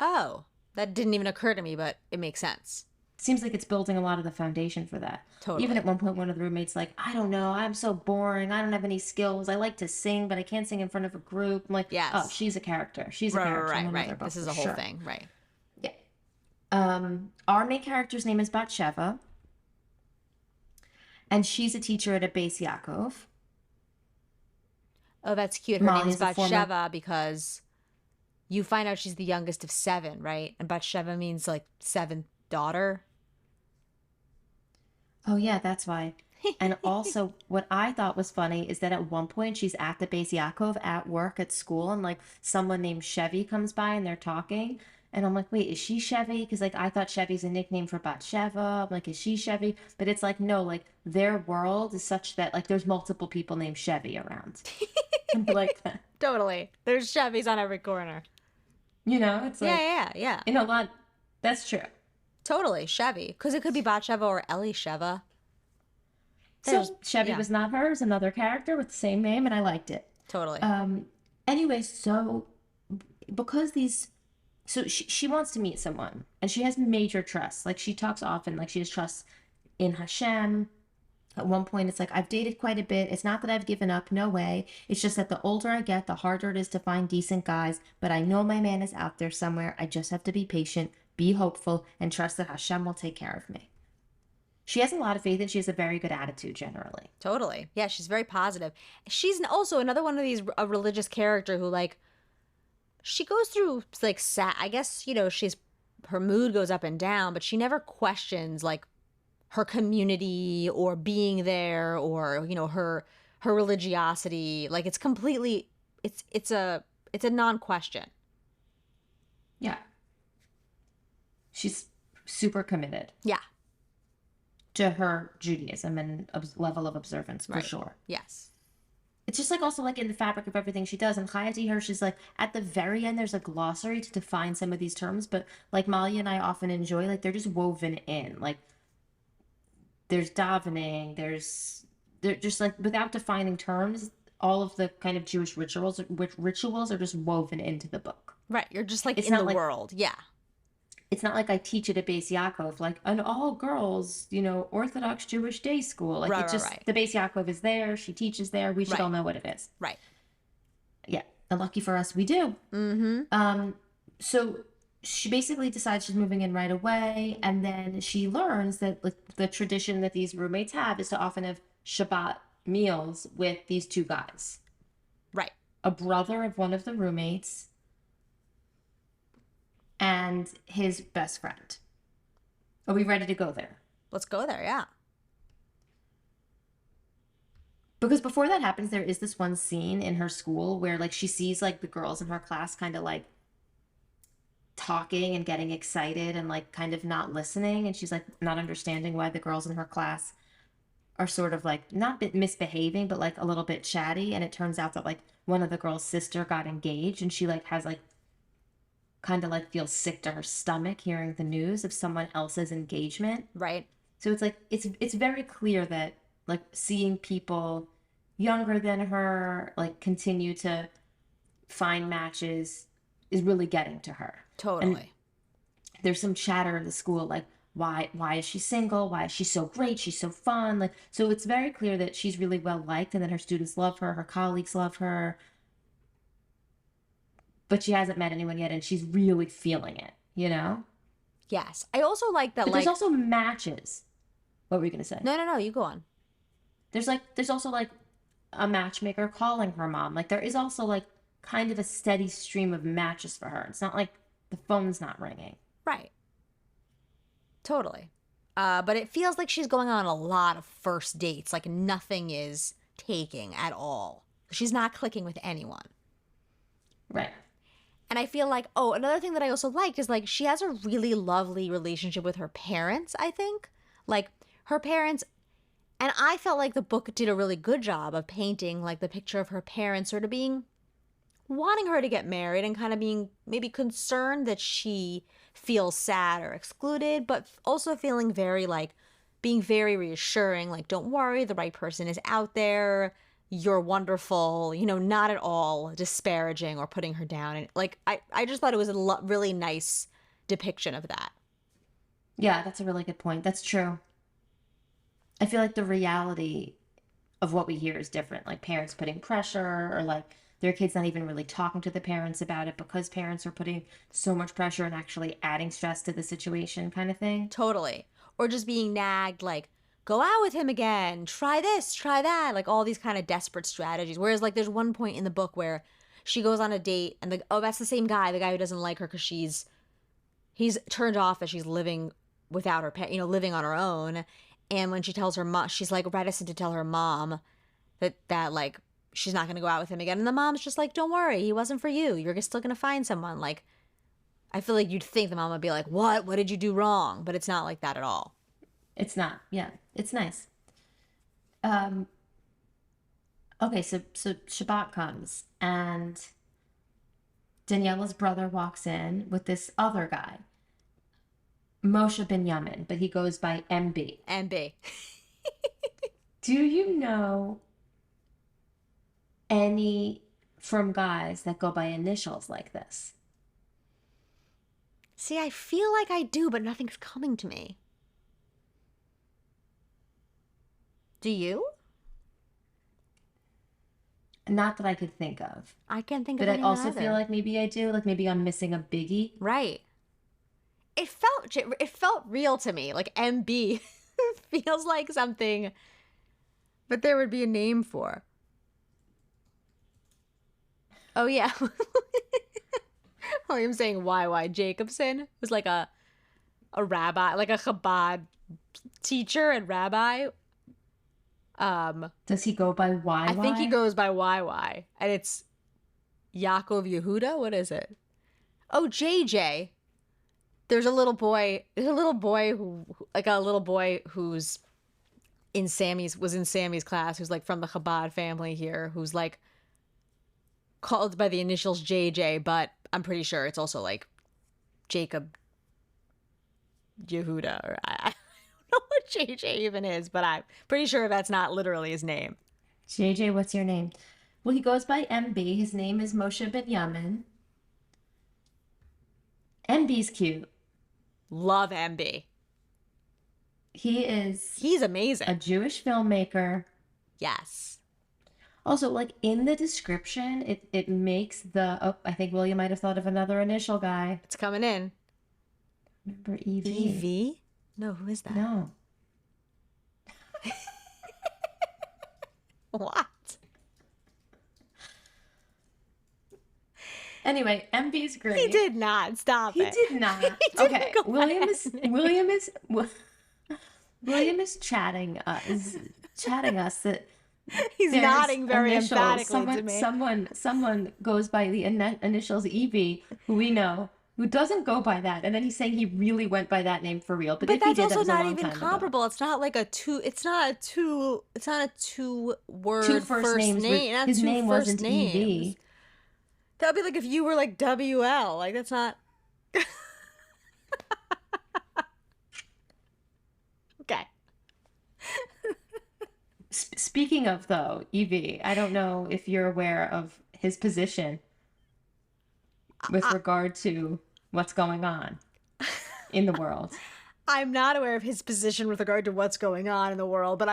Oh, that didn't even occur to me, but it makes sense. Seems like it's building a lot of the foundation for that. Totally. Even at one point, one of the roommates like, I don't know, I'm so boring. I don't have any skills. I like to sing, but I can't sing in front of a group. I'm like, Yes. oh, she's a character. She's a Right, character. in right, another right. book This is for a whole sure. thing. Right. Yeah. Our main character's name is Batsheva, and she's a teacher at a Beis Yaakov. Oh, that's cute. Her name is Malya's a former- Batsheva because you find out she's the youngest of 7, right? And Batsheva means like 7th daughter. Oh yeah, that's why. And also, what I thought was funny is that at one point she's at the Beis Yaakov at work at school, and like someone named Chevy comes by and they're talking, and I'm like, wait, is she Chevy? Because like I thought Chevy's a nickname for Batsheva. I'm like, is she Chevy? But it's like no, like their world is such that like there's multiple people named Chevy around. Like Totally. There's Chevys on every corner. it's like Yeah. in a lot. That's true. Totally. Chevy. Because it could be Batsheva or Elisheva. So Chevy yeah. was not hers, another character with the same name, and I liked it. Totally. Anyway, so because she wants to meet someone, and she has major trust. Like she talks often, like she has trust in Hashem. At one point, it's like, I've dated quite a bit. It's not that I've given up. No way. It's just that the older I get, the harder it is to find decent guys. But I know my man is out there somewhere. I just have to be patient, be hopeful, and trust that Hashem will take care of me. she has a lot of faith and she has a very good attitude generally. Totally. Yeah, she's very positive. She's also another one of these a religious character who like she goes through like sad. I guess she's her mood goes up and down, but she never questions like her community or being there or her religiosity. Like it's completely it's a non-question. Yeah. She's super committed. Yeah. To her Judaism and level of observance, for sure. Yes. It's just like also like in the fabric of everything she does. And Chaya T. Hirsch is like at the very end, there's a glossary to define some of these terms, but like Malya and I often enjoy, like they're just woven in. Like there's davening, they're just like without defining terms, all of the kind of Jewish rituals are just woven into the book. Right. You're just like in the world. Yeah. It's not like I teach it at Beis Yaakov, like an all girls, Orthodox Jewish day school. Like it's just the Beis Yaakov is there. She teaches there. We should all know what it is. Right. Yeah. And lucky for us, we do. Mm-hmm. So she basically decides she's moving in right away. And then she learns that like, the tradition that these roommates have is to often have Shabbat meals with these two guys. Right. A brother of one of the roommates and his best friend. Are we ready to go there? Let's go there, yeah. Because before that happens, there is this one scene in her school where like she sees like the girls in her class kind of like talking and getting excited and like kind of not listening. And she's like not understanding why the girls in her class are sort of like not misbehaving, but like a little bit chatty. And it turns out that like one of the girls' sister got engaged and she like has like kind of like feels sick to her stomach hearing the news of someone else's engagement. Right. So it's like it's very clear that like seeing people younger than her like continue to find matches is really getting to her. Totally. And there's some chatter in the school like why is she single? Why is she so great? She's so fun. Like so it's very clear that she's really well liked and that her students love her colleagues love her. But she hasn't met anyone yet and she's really feeling it, Yes. I also like that but there's also matches. What were you going to say? No, you go on. There's also like a matchmaker calling her mom. Like there is also like kind of a steady stream of matches for her. It's not like the phone's not ringing. Right. Totally. But it feels like she's going on a lot of first dates. Like nothing is taking at all. She's not clicking with anyone. Right. And I feel like, another thing that I also liked is like she has a really lovely relationship with her parents, I think. Like her parents, and I felt like the book did a really good job of painting like the picture of her parents sort of wanting her to get married and kind of being maybe concerned that she feels sad or excluded, but also feeling being very reassuring, like don't worry, the right person is out there. You're wonderful, not at all disparaging or putting her down. And like, I just thought it was a really nice depiction of that. Yeah, that's a really good point. That's true. I feel like the reality of what we hear is different. Like parents putting pressure or like their kids not even really talking to the parents about it because parents are putting so much pressure and actually adding stress to the situation kind of thing. Totally. Or just being nagged like, go out with him again, try this, try that, like all these kind of desperate strategies. Whereas like there's one point in the book where she goes on a date and that's the same guy, the guy who doesn't like her because he's turned off as she's living without her living on her own. And when she tells her mom, she's like reticent to tell her mom that like she's not going to go out with him again. And the mom's just like, don't worry, he wasn't for you. You're still going to find someone. Like, I feel like you'd think the mom would be like, what did you do wrong? But it's not like that at all. It's not. Yeah, it's nice. Okay, so Shabbat comes and Daniela's brother walks in with this other guy, Moshe Binyamin, but he goes by MB. MB. Do you know any from guys that go by initials like this? See, I feel like I do, but nothing's coming to me. Do you? Not that I could think of. I can't think of But I anyone also either. feel like maybe I do. Like maybe I'm missing a biggie. Right. It felt real to me. Like MB. Feels like something, but there would be a name for. Oh, yeah. William saying YY Jacobson was like a rabbi, like a Chabad teacher and rabbi. Does he go by I think he YY? goes by YY, and it's Yaakov Yehuda. What is it? Oh, JJ. There's a little boy. There's a little boy who, like a little boy who's in Sammy's class, who's like from the Chabad family here, who's like called by the initials JJ, but I'm pretty sure it's also like Jacob Yehuda, or I don't know what JJ even is, but I'm pretty sure that's not literally his name. JJ, what's your name? Well, he goes by MB. His name is Moshe Benyamin. MB's cute. Love MB. He's A amazing. Jewish filmmaker. Yes. Also, like in the description, it makes I think William might have thought of another initial guy. It's coming in. Remember EV? EV? No, who is that? No. What? Anyway, MB's great. He did not. Stop He it. did not. Okay. William is chatting us that He's there's nodding very initials. emphatically to me. Someone goes by the initials EV, who we know, who doesn't go by that, and then he's saying he really went by that name for real. But if he that's did, that also was a not long even time ago. comparable. It's not like it's not a two word Two first names. name. Not His two name first wasn't names. EV. That'd be like if you were like WL. Like that's not. Okay. Speaking of, though, EV, I don't know if you're aware of his position with regard to what's going on in the world. I'm not aware of his position with regard to what's going on in the world, but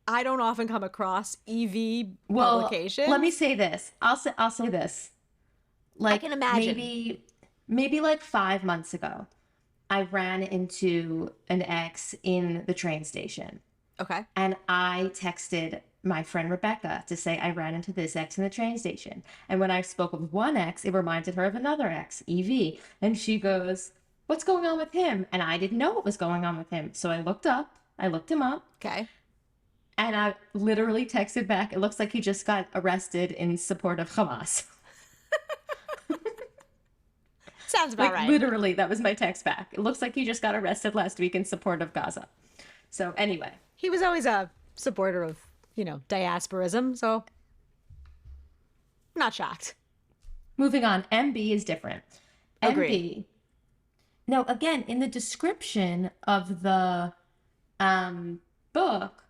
I don't often come across EV publications. Let me say this. I'll say this. Like, I can imagine. Maybe like 5 months ago, I ran into an ex in the train station. Okay. And I texted my friend Rebecca to say I ran into this ex in the train station. And when I spoke of one ex, it reminded her of another ex, EV. And she goes, "What's going on with him?" And I didn't know what was going on with him. So I looked him up. Okay. And I literally texted back, "It looks like he just got arrested in support of Hamas." Sounds about right. Literally, that was my text back. It looks like he just got arrested last week in support of Gaza. So anyway. He was always a supporter of, diasporism, so not shocked. Moving on, MB is different. Agreed. MB. Now, again, in the description of the book,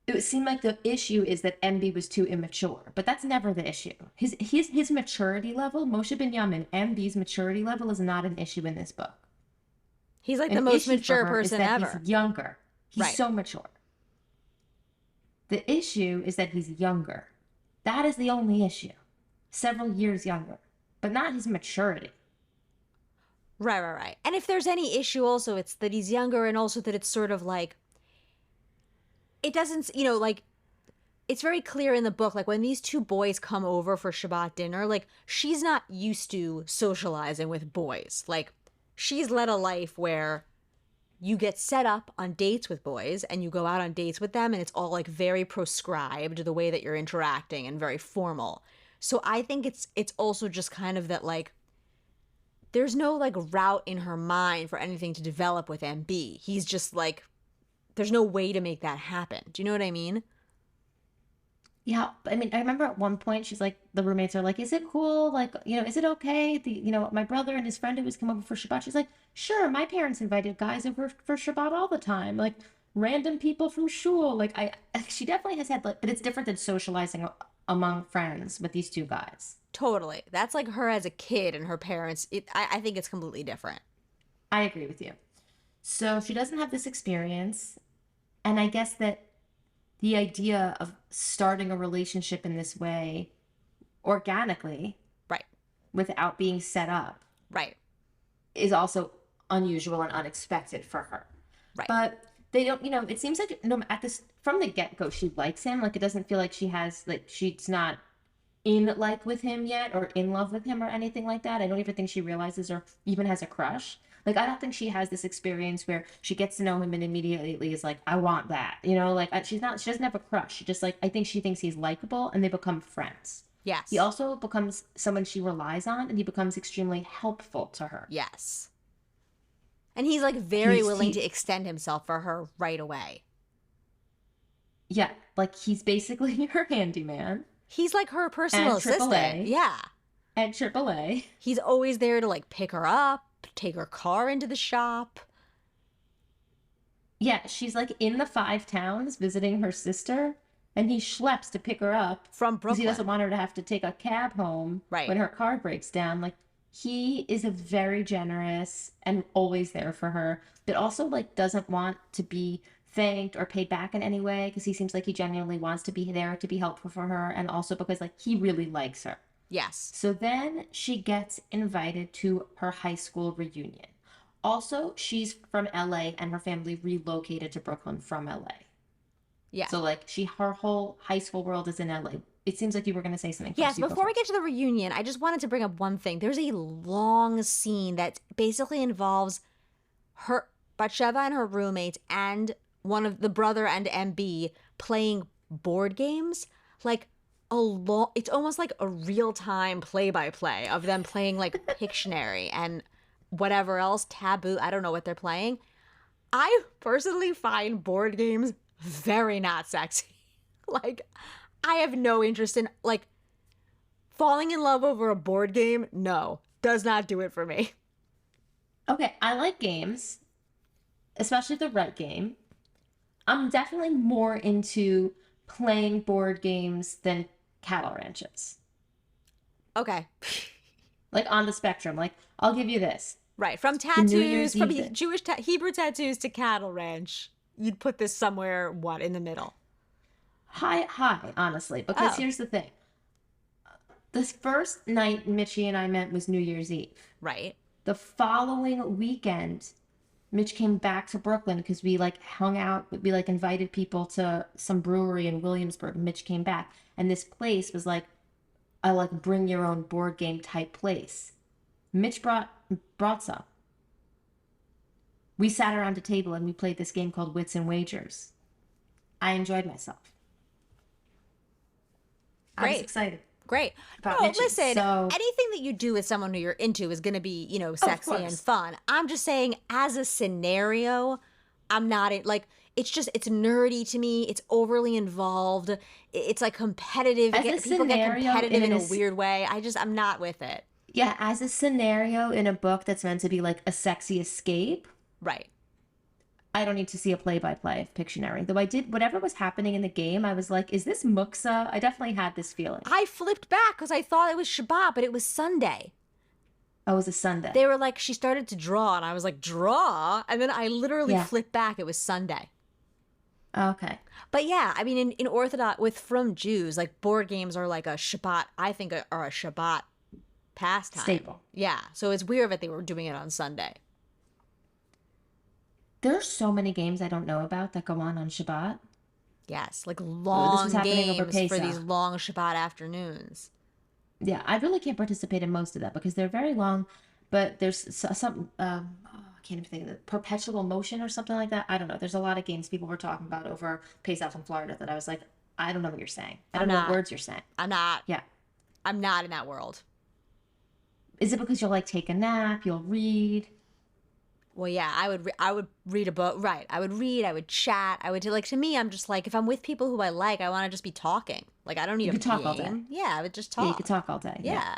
it seemed like the issue is that MB was too immature, but that's never the issue. His maturity level, Moshe Benyamin, MB's maturity level is not an issue in this book. He's like the most mature person ever. He's younger. He's Right. so mature. The issue is that he's younger. That is the only issue. Several years younger, but not his maturity. Right. And if there's any issue also, it's that he's younger and also that it's sort of like, it doesn't, it's very clear in the book, like when these two boys come over for Shabbat dinner, like she's not used to socializing with boys. Like she's led a life where you get set up on dates with boys and you go out on dates with them and it's all like very proscribed the way that you're interacting and very formal. So I think it's also just kind of that like there's no like route in her mind for anything to develop with MB. He's just like there's no way to make that happen. Do you know what I mean? Yeah, I mean, I remember at one point she's like, the roommates are like, "Is it cool? Like, is it okay? My brother and his friend who was come over for Shabbat." She's like, "Sure, my parents invited guys over for Shabbat all the time, like random people from shul." Like, she definitely has had, but it's different than socializing among friends with these two guys. Totally. That's like her as a kid and her parents. I think it's completely different. I agree with you. So she doesn't have this experience, and I guess that the idea of starting a relationship in this way organically, right, without being set up, right, is also unusual and unexpected for her. Right. But they don't, it seems like no at this from the get-go she likes him. Like it doesn't feel like she's not in like with him yet or in love with him or anything like that. I don't even think she realizes or even has a crush. Like I don't think she has this experience where she gets to know him and immediately is like, I want that. Like she doesn't have a crush. She just like I think she thinks he's likable and they become friends. He Yes. also becomes someone she relies on and he becomes extremely helpful to her. Yes. And he's like very willing to extend himself for her right away. Yeah, like he's basically her handyman. He's like her personal assistant. Yeah. And AAA. He's always there to like pick her up, take her car into the shop. Yeah, she's like in the 5 towns visiting her sister, and he schleps to pick her up from Brooklyn. Because he doesn't want her to have to take a cab home when her car breaks down. Like, he is a very generous and always there for her, but also like doesn't want to be thanked or paid back in any way because he seems like he genuinely wants to be there to be helpful for her, and also because like he really likes her. Yes. So then she gets invited to her high school reunion. Also, she's from LA and her family relocated to Brooklyn from LA. Yeah. So like her whole high school world is in LA. It seems like you were going to say something. Yes, before we get to the reunion, I just wanted to bring up one thing. There's a long scene that basically involves Batsheva and her roommates and one of the brother and MB playing board games. Like it's almost like a real-time play-by-play of them playing like Pictionary and whatever else, Taboo. I don't know what they're playing. I personally find board games very not sexy. Like, I have no interest in, like, falling in love over a board game. No, does not do it for me. Okay, I like games, especially the right game. I'm definitely more into playing board games than cattle ranches. Okay. Like, on the spectrum. Like, I'll give you this. Right, from tattoos, from Jewish Hebrew tattoos to cattle ranch. You'd put this somewhere, what, in the middle? High, honestly. Because here's the thing. This first night Mitchie and I met was New Year's Eve. Right. The following weekend, Mitch came back to Brooklyn because we like hung out. We like invited people to some brewery in Williamsburg. Mitch came back. And this place was like a like bring your own board game type place. Mitch brought some. We sat around a table and we played this game called Wits and Wagers. I enjoyed myself. Great. I was excited. Great. No, listen, anything that you do with someone who you're into is going to be, sexy and fun. I'm just saying, as a scenario, I'm not like, it's nerdy to me. It's overly involved. It's like competitive. People get competitive in a weird way. I'm not with it. Yeah, as a scenario in a book that's meant to be like a sexy escape. Right. I don't need to see a play-by-play of Pictionary. Though I did, whatever was happening in the game, I was like, is this Muksa? I definitely had this feeling. I flipped back because I thought it was Shabbat, but it was Sunday. Oh, it was a Sunday. They were like, she started to draw, and I was like, draw? And then I literally flipped back. It was Sunday. Okay. But yeah, I mean, in Orthodox, with Frum Jews, like board games are like a Shabbat, I think are a Shabbat pastime. Staple. Yeah. So it's weird that they were doing it on Sunday. There's so many games I don't know about that go on Shabbat. Yes, like long games for these long Shabbat afternoons. Yeah, I really can't participate in most of that because they're very long, but there's some, I can't even think of it, perpetual motion or something like that. I don't know. There's a lot of games people were talking about over Pesach in Florida that I was like, I don't know what you're saying. I don't know what words you're saying. I'm not. Yeah. I'm not in that world. Is it because you'll like take a nap, you'll read? Well, yeah, I would read a book. Right. I would read, I would chat. I would do, like, to me, I'm just like, if I'm with people who I like, I want to just be talking. Like, I don't need to talk all day. Yeah, I would just talk. Yeah, you could talk all day. Yeah.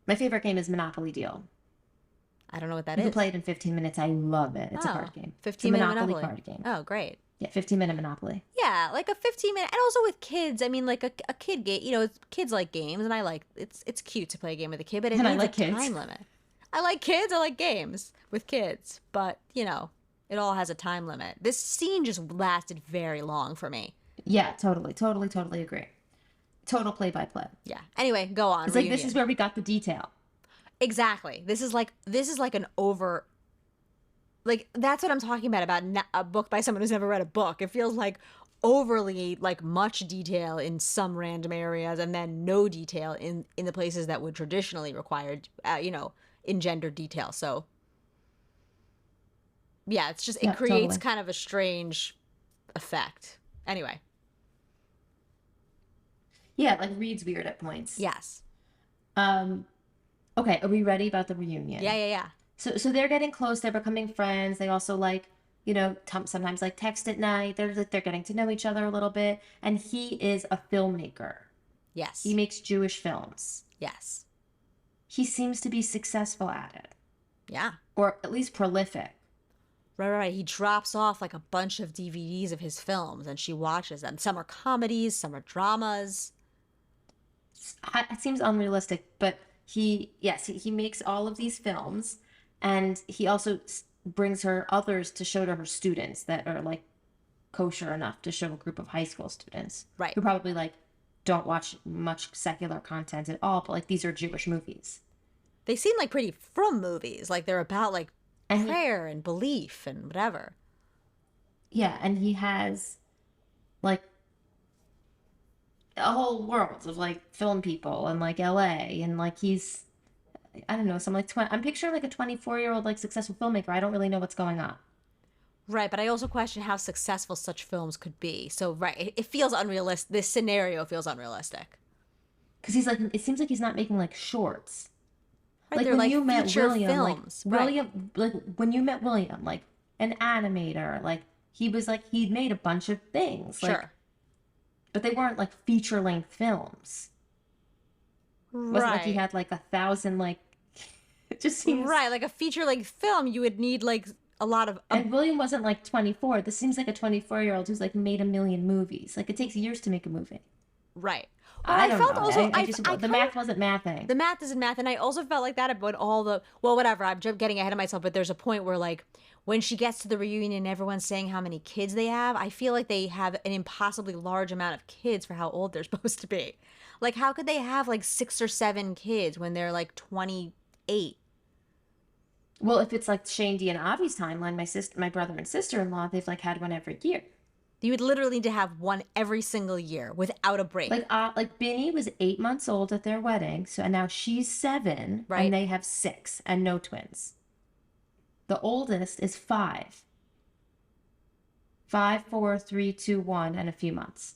My favorite game is Monopoly Deal. I don't know what that is. You can play it in 15 minutes. I love it. It's a card game. 15-minute Monopoly card game. Oh, great. Yeah, 15-minute Monopoly. Yeah, like a 15-minute, and also with kids. I mean, like a kid game. Kids like games, and I like it's cute to play a game with a kid, but it needs a time limit. I like kids. I like games with kids, but it all has a time limit. This scene just lasted very long for me. Yeah, totally agree. Total play-by-play. Yeah. Anyway, go on. It's like this is where we got the detail. Exactly. This is like an over like that's what I'm talking about a book by someone who's never read a book. It feels like overly like much detail in some random areas and then no detail in the places that would traditionally require engendered detail. So yeah, it's just it Yeah, creates totally. kind of a strange effect. Anyway, Yeah, like reads weird at points. yes. Um, okay, are we ready about the Yeah, reunion? yeah, yeah. So they're getting close. They're becoming friends. They also like, sometimes like text at night. They're getting to know each other a little bit. And he is a filmmaker. He Yes. makes Jewish films. Yes. He seems to be successful at it, Yeah. or at least prolific. Right. He drops off like a bunch of DVDs of his films and she watches them. Some are comedies, some are dramas. It seems unrealistic, but he makes all of these films, and he also brings her others to show to her students that are like kosher enough to show a group of high school students Right. who probably like don't watch much secular content at all, but like these are Jewish movies. They seem like pretty frum movies. Like they're about like And prayer and belief and whatever. and he has like a whole world of like film people and like LA, and like he's, I don't know, some like 20, I'm picturing like a 24-year-old like successful filmmaker. I don't really know what's going on. Right, but I also question how successful such films could be. So, right, it feels unrealistic. This scenario feels unrealistic. Because he's like, it seems like he's not making like shorts. Right, Like they're when like you met feature William, films. Right. Like when you met William, like an animator, like he was like, he'd made a bunch of things, like, Sure. but they weren't like feature length films. It wasn't like he Right. had like 1,000, like, it just seems. Right, like a feature length film, you would need like a lot of. And William wasn't like 24. This seems like a 24-year-old who's like made a million movies. Like it takes years to make a movie. Right. But I I don't felt know. also I just, the math wasn't mathing. the math isn't math, and I also felt like that about all the whatever. I'm just getting ahead of myself, but there's a point where like when she gets to the reunion and everyone's saying how many kids they have, I feel like they have an impossibly large amount of kids for how old they're supposed to be. Like how could they have like 6 or 7 kids when they're like 28? Well, if it's like Shane D and Avi's timeline, my brother and sister-in-law, they've like had one every year. You would literally need to have one every single year without a break. Like Binny was 8 months old at their wedding, so now she's 7, Right. and they have 6 and no twins. The oldest is 5. 5, 4, 3, 2, 1, and a few months.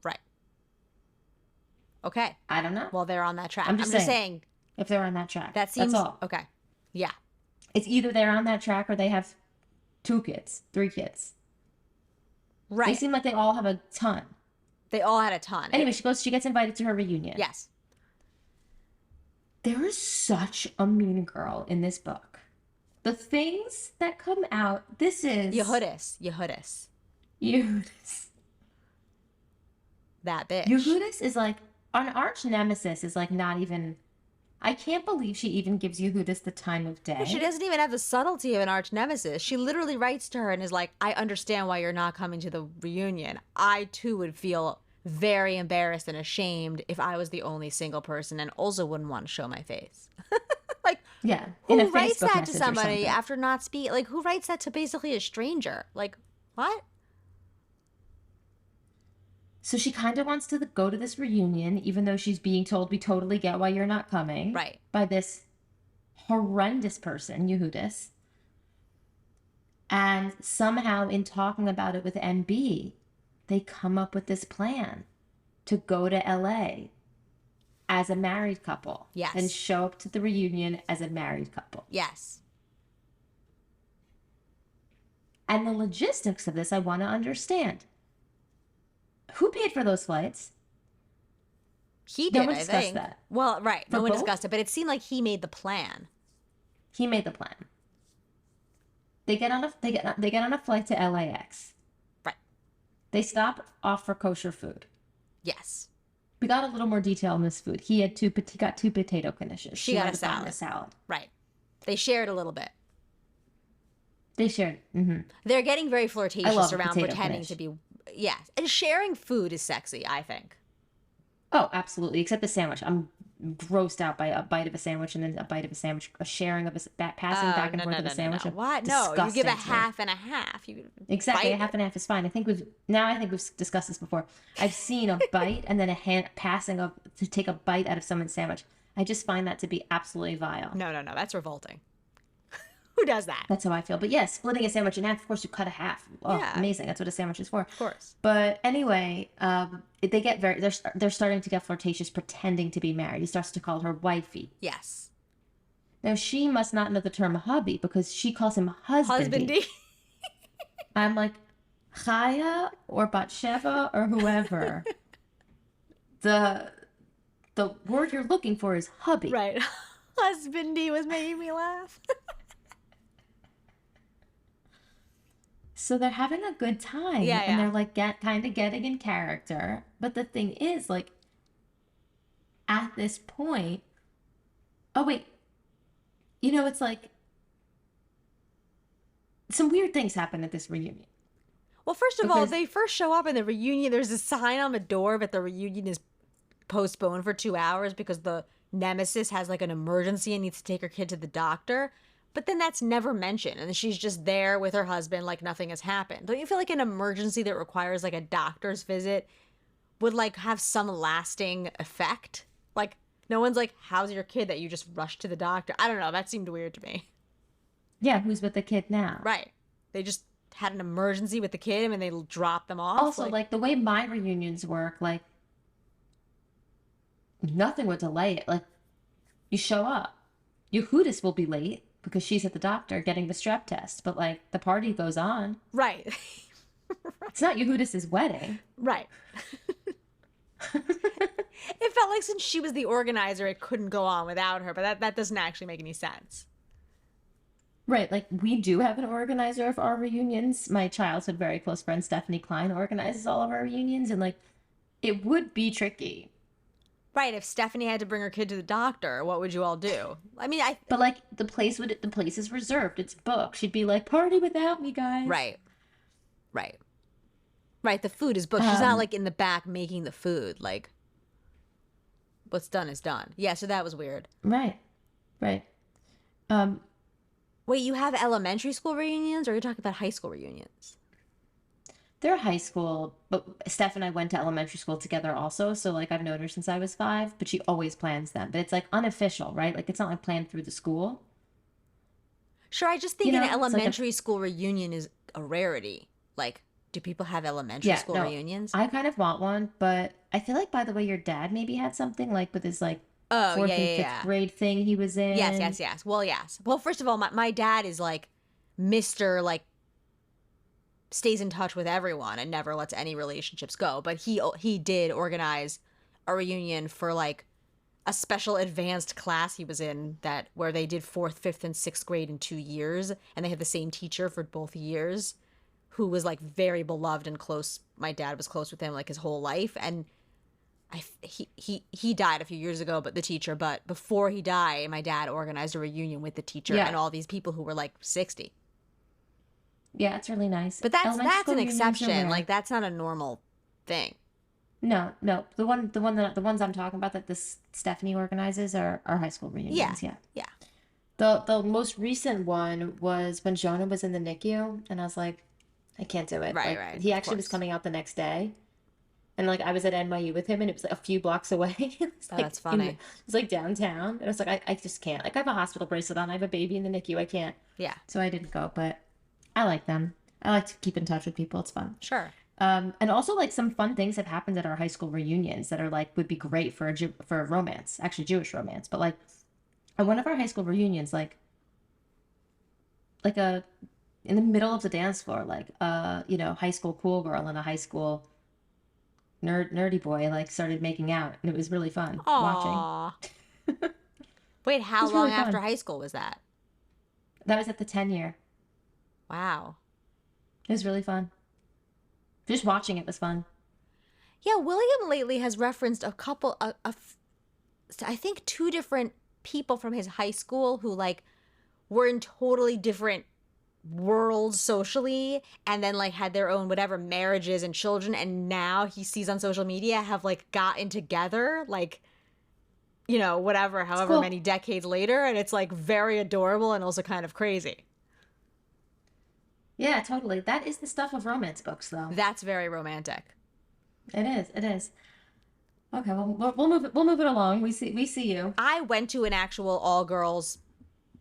Right. Okay. I don't know. Well, they're on that track. I'm just saying if they're on that track. that seems That's all. okay. Yeah. It's either they're on that track or they have 2 kids, 3 kids. They Right. seem like they all have a ton. They all had a ton. Anyway, she gets invited to her reunion. Yes. There is such a mean girl in this book. The things that come out, this is Yehudis. Yehudis. That bitch. Yehudis is like, an arch nemesis is like not even, I can't believe she even gives Yehudis the time of day. She doesn't even have the subtlety of an arch nemesis. She literally writes to her and is like, I understand why you're not coming to the reunion. I too would feel very embarrassed and ashamed if I was the only single person and also wouldn't want to show my face. Like, Yeah. who writes that to somebody after not speak? Like, who writes that to basically a stranger? Like, what? So she kind of wants to go to this reunion, even though she's being told, we totally get why you're not coming. Right. By this horrendous person, Yehudis. And somehow in talking about it with MB, they come up with this plan to go to LA as a married couple. Yes. And show up to the reunion as a married couple. Yes. And the logistics of this, I want to understand. Who paid for those flights? He No did, one I discussed think. that. Well, right. No For one both? discussed it, but it seemed like he made the plan. He made the plan. They get on a flight to LAX. Right. They stop off for kosher food. Yes. We got a little more detail on this food. He got 2 potato knishes. She got might a have gotten salad. a salad. Right. They shared a little bit. They shared. Mm-hmm. They're getting very I flirtatious love a around potato pretending knish. to be. Yes. And sharing food is sexy, I think. Oh, absolutely. Except the sandwich. I'm grossed out by a bite of a sandwich and then a bite of a sandwich, a sharing of passing Oh, back and forth of a sandwich. What? No, you give a Disgusting to me. half and a half. You Exactly, a bite half it. and a half is fine. I think we've discussed this before. I've seen a bite and then a hand passing of to take a bite out of someone's sandwich. I just find that to be absolutely vile. No. That's revolting. Who does that? That's how I feel. But yes, splitting a sandwich in half, of course, you cut a half. Oh, Yeah, amazing. That's what a sandwich is for. of course. But anyway, they get they're starting to get flirtatious, pretending to be married. He starts to call her wifey. Yes. Now, she must not know the term hubby because she calls him husbandy. Husbandy. I'm like, Chaya or Batsheva or whoever. the word you're looking for is hubby. Right. Husbandy was making me laugh. So they're having a good time. Yeah. And they're like kind of getting in character. But the thing is, like, at this point, oh, wait. It's like some weird things happen at this reunion. Well, first of all, they first show up in the reunion. There's a sign on the door that the reunion is postponed for 2 hours because the nemesis has like an emergency and needs to take her kid to the doctor. But then that's never mentioned. And she's just there with her husband like nothing has happened. Don't you feel like an emergency that requires like a doctor's visit would like have some lasting effect? Like no one's like, how's your kid that you just rushed to the doctor? I don't know. That seemed weird to me. Yeah, who's with the kid now? Right. They just had an emergency with the kid and they dropped them off. Also, like the way my reunions work, like nothing would delay it. Like you show up. Yehudis will be late because she's at the doctor getting the strep test, but like the party goes on. Right. It's not Yehudis' wedding. Right. It felt like since she was the organizer, it couldn't go on without her, but that doesn't actually make any sense. Right, like we do have an organizer of our reunions. My childhood very close friend Stephanie Klein organizes all of our reunions, and like it would be tricky. Right, if Stephanie had to bring her kid to the doctor, what would you all do? I mean, But like the place is reserved. It's booked. She'd be like, "Party without me, guys." Right. The food is booked. She's not like in the back making the food. Like, what's done is done. Yeah, so that was weird. Right. Wait, you have elementary school reunions, or are you talking about high school reunions? They're high school, but Steph and I went to elementary school together also. So like I've known her since I was 5, but she always plans them. But it's like unofficial, right? Like it's not like planned through the school. Sure, I just think an it's like elementary school reunion is a rarity. Like, do people have elementary school reunions? I kind of want one, but I feel like, by the way, your dad maybe had something like with his like fourth and fifth grade thing he was in. Yes. Well, yes. Well, first of all, my dad is like Mr. like stays in touch with everyone and never lets any relationships go. But he did organize a reunion for like a special advanced class he was in where they did 4th, 5th, and 6th grade in 2 years, and they had the same teacher for both years, who was like very beloved and close. My dad was close with him like his whole life, and he died a few years ago, but before he died, my dad organized a reunion with the teacher and all these people who were like 60. Yeah, it's really nice. But that's an exception. Like that's not a normal thing. No. The ones I'm talking about that this Stephanie organizes are high school reunions. Yeah. The most recent one was when Jonah was in the NICU, and I was like, I can't do it. Right. He actually was coming out the next day, and like I was at NYU with him, and it was like a few blocks away. That's funny. It was like downtown, and I was like, I just can't. Like I have a hospital bracelet on. I have a baby in the NICU. I can't. Yeah. So I didn't go, but I like them. I like to keep in touch with people. It's fun. Sure. And also like some fun things have happened at our high school reunions that are like would be great for a romance, actually Jewish romance. But like at one of our high school reunions, like in the middle of the dance floor, like high school cool girl and a high school nerdy boy like started making out, and it was really fun watching. Wait, how long after high school was that? That was at the 10-year. Wow. It was really fun. Just watching it was fun. Yeah, William lately has referenced a couple I think 2 different people from his high school who like were in totally different worlds socially, and then like had their own whatever marriages and children, and now he sees on social media have like gotten together, like whatever, It's however cool. many decades later, and it's like very adorable and also kind of crazy. Yeah, totally. That is the stuff of romance books, though. That's very romantic. It is. It is. Okay, well, we'll move it. We'll move it along. We see you I went to an actual all girls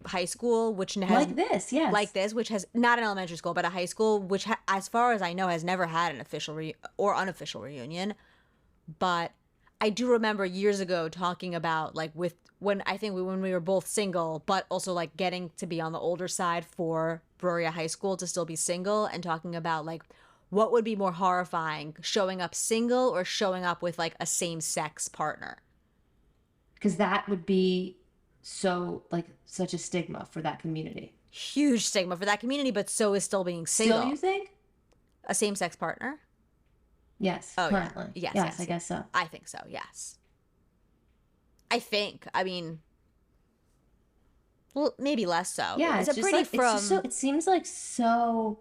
high school, which has like this. like Yes. this, which has not an elementary school, but a high school, which as far as I know, has never had an official or unofficial reunion. But I do remember years ago talking about like when we were both single, but also like getting to be on the older side for Broria High School to still be single, and talking about like what would be more horrifying, showing up single or showing up with like a same sex partner. Because that would be so like such a stigma for that community. Huge stigma for that community, but so is still being Still, single. you think? A same sex partner? Yes, Oh yeah. currently. Yes, Yes, yes, I yes. guess so. I think so, yes. I think. I mean, well, maybe less so. Yeah, It's it's a just pretty like it's just so. from It seems like so.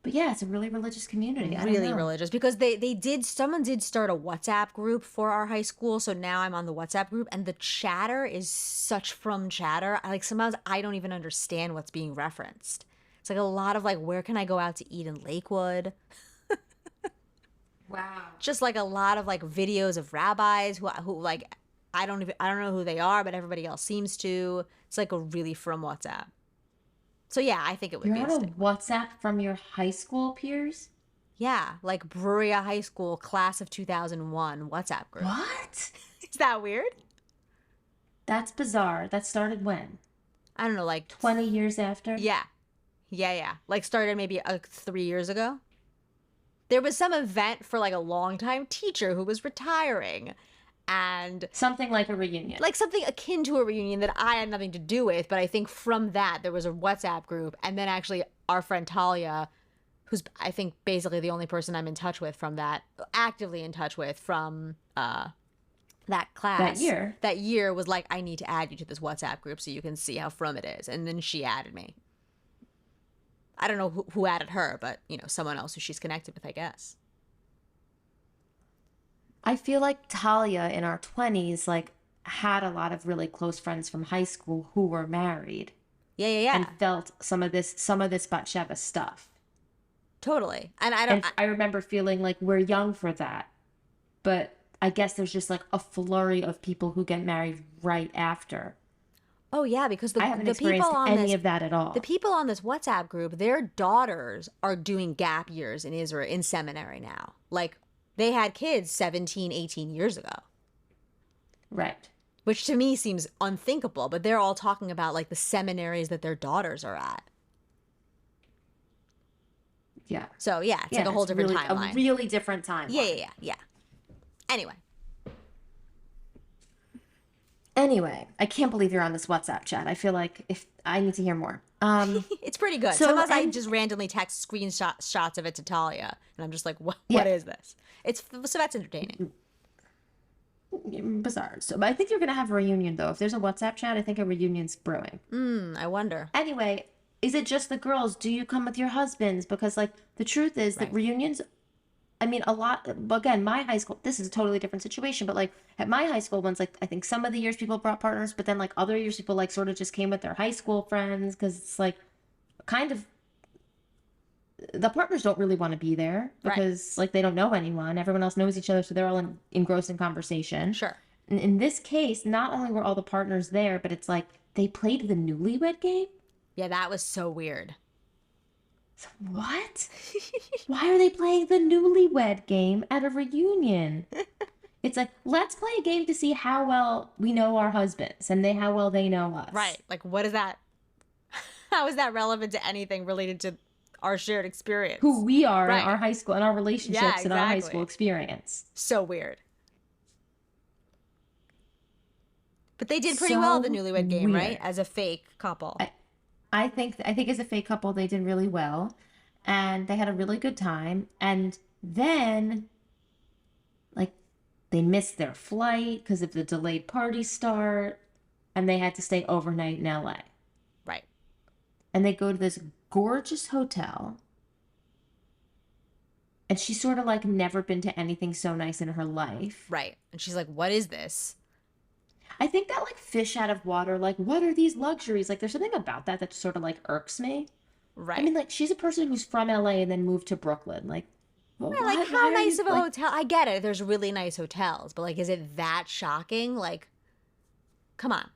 But yeah, it's a really religious community. I don't really know. religious because someone did start a WhatsApp group for our high school, so now I'm on the WhatsApp group, and the chatter is such from chatter. Like sometimes I don't even understand what's being referenced. It's like a lot of like, where can I go out to eat in Lakewood? Wow. Just like a lot of like videos of rabbis who like I don't know who they are, but everybody else seems to. It's like a really from WhatsApp. So yeah, I think it would You're be a on a stigma. WhatsApp from your high school peers? Yeah, like Bruria High School class of 2001 WhatsApp group. What? Is that weird? That's bizarre. That started when? I don't know, like 20 years after? yeah, yeah. Like started maybe 3 years ago. There was some event for like a longtime teacher who was retiring, and Something like a reunion. like something akin to a reunion that I had nothing to do with. But I think from that there was a WhatsApp group, and then actually our friend Talia, who's I think basically the only person I'm in touch with from that, actively in touch with from that That class year. that year, was like, I need to add you to this WhatsApp group so you can see how from it is. And then she added me. I don't know who added her, but someone else who she's connected with, I guess. I feel like Talia in our 20s like had a lot of really close friends from high school who were married Yeah. and felt some of this Batsheva stuff. Totally. And And I remember feeling like we're young for that. But I guess there's just like a flurry of people who get married right after. oh yeah, because I haven't experienced any of that at the all. people on this WhatsApp group, their daughters are doing gap years in Israel in seminary now. Like they had kids 17, 18 years ago, Right. which to me seems unthinkable, but they're all talking about like the seminaries that their daughters are at. Yeah. So yeah, it's Yeah, like a whole it's different really timeline. a really different timeline. Yeah. Anyway, Anyway, I can't believe you're on this WhatsApp chat. I feel like if I need to hear more. it's pretty good. So Sometimes I and just randomly text shots of it to Talia, and I'm just like, what yeah, is this? So that's entertaining. bizarre. So, but I think you're gonna have a reunion though. If there's a WhatsApp chat, I think a reunion's brewing. I wonder. Anyway, is it just the girls? Do you come with your husbands? Because like the truth is that Right. reunions, I mean, a lot. Again, my high school. This is a totally different situation, but like at my high school ones, like I think some of the years people brought partners, but then like other years people like sort of just came with their high school friends because it's like kind of the partners don't really want to be there Right. because like they don't know anyone. Everyone else knows each other, so they're all engrossed in conversation. Sure. In this case, not only were all the partners there, but it's like they played the newlywed game. Yeah, that was so weird. So what? Why are they playing the newlywed game at a reunion? It's like, let's play a game to see how well we know our husbands and how well they know us. Right. Like, what is that? How is that relevant to anything related to our shared experience? Who we are in Right. our high school and our relationships and our high exactly. school experience. So weird. But they did pretty well at the So newlywed game, right? weird. As a fake couple. I think as a fake couple they did really well and they had a really good time and then like they missed their flight because of the delayed party start and they had to stay overnight in LA. Right. And they go to this gorgeous hotel and she's sort of like never been to anything so nice in her life. Right. And she's like, what is this? I think that like fish out of water, like what are these luxuries? Like there's something about that that sort of like irks me. I Right. mean, like she's a person who's from LA and then moved to Brooklyn. Like, well, Right, like how why are nice you of a like hotel? I get it. There's really nice hotels, but like, is it that shocking? Like, come on.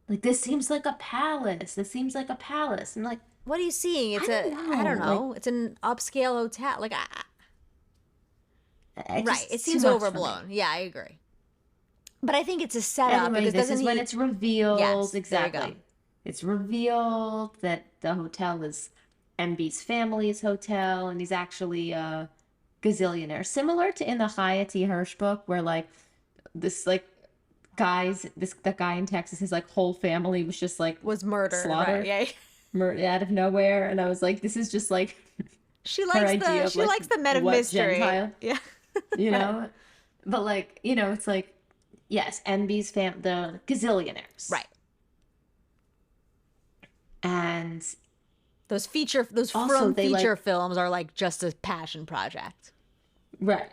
this seems like a palace. This seems like a palace. I'm like, What are you seeing? I It's don't a, I don't know. Like, know. It's an upscale hotel. it Right. It just too seems much for me. overblown. Yeah, I agree. But I think it's a setup Anyway, because this doesn't is when he? it's revealed. Yes, there you go. Exactly. It's revealed that the hotel is MB's family's hotel, and he's actually a gazillionaire. Similar to in the Chaya T. Hirsch book, where like this like the guy in Texas, his like whole family was just like Was murdered, right? slaughtered, Yeah. murdered out of nowhere, and I was like, this is just like She her likes the idea of she like likes the men of what mystery. Gentile, Yeah. you Right. know? But like, it's like, yes, MB's the gazillionaires. Right. And Those also from they feature like, films are like just a passion project. right.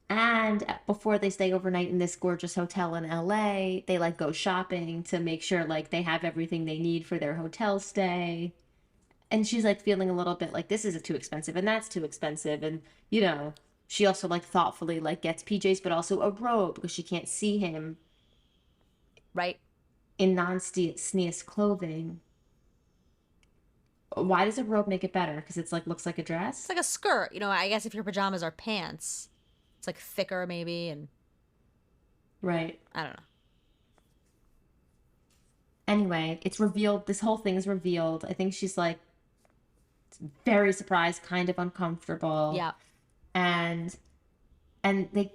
And before they stay overnight in this gorgeous hotel in LA, they like go shopping to make sure like they have everything they need for their hotel stay. And she's like feeling a little bit like this is too expensive and that's too expensive. And, she also like thoughtfully like gets PJs, but also a robe because she can't see him Right. in non-sneeze clothing. Why does a robe make it better? Because it's like looks like a It's dress? like a skirt. I guess if your pajamas are pants, it's like thicker maybe, and Right. I don't know. Anyway, it's revealed. This whole thing is revealed. I think she's like very surprised, kind of uncomfortable, Yeah. and they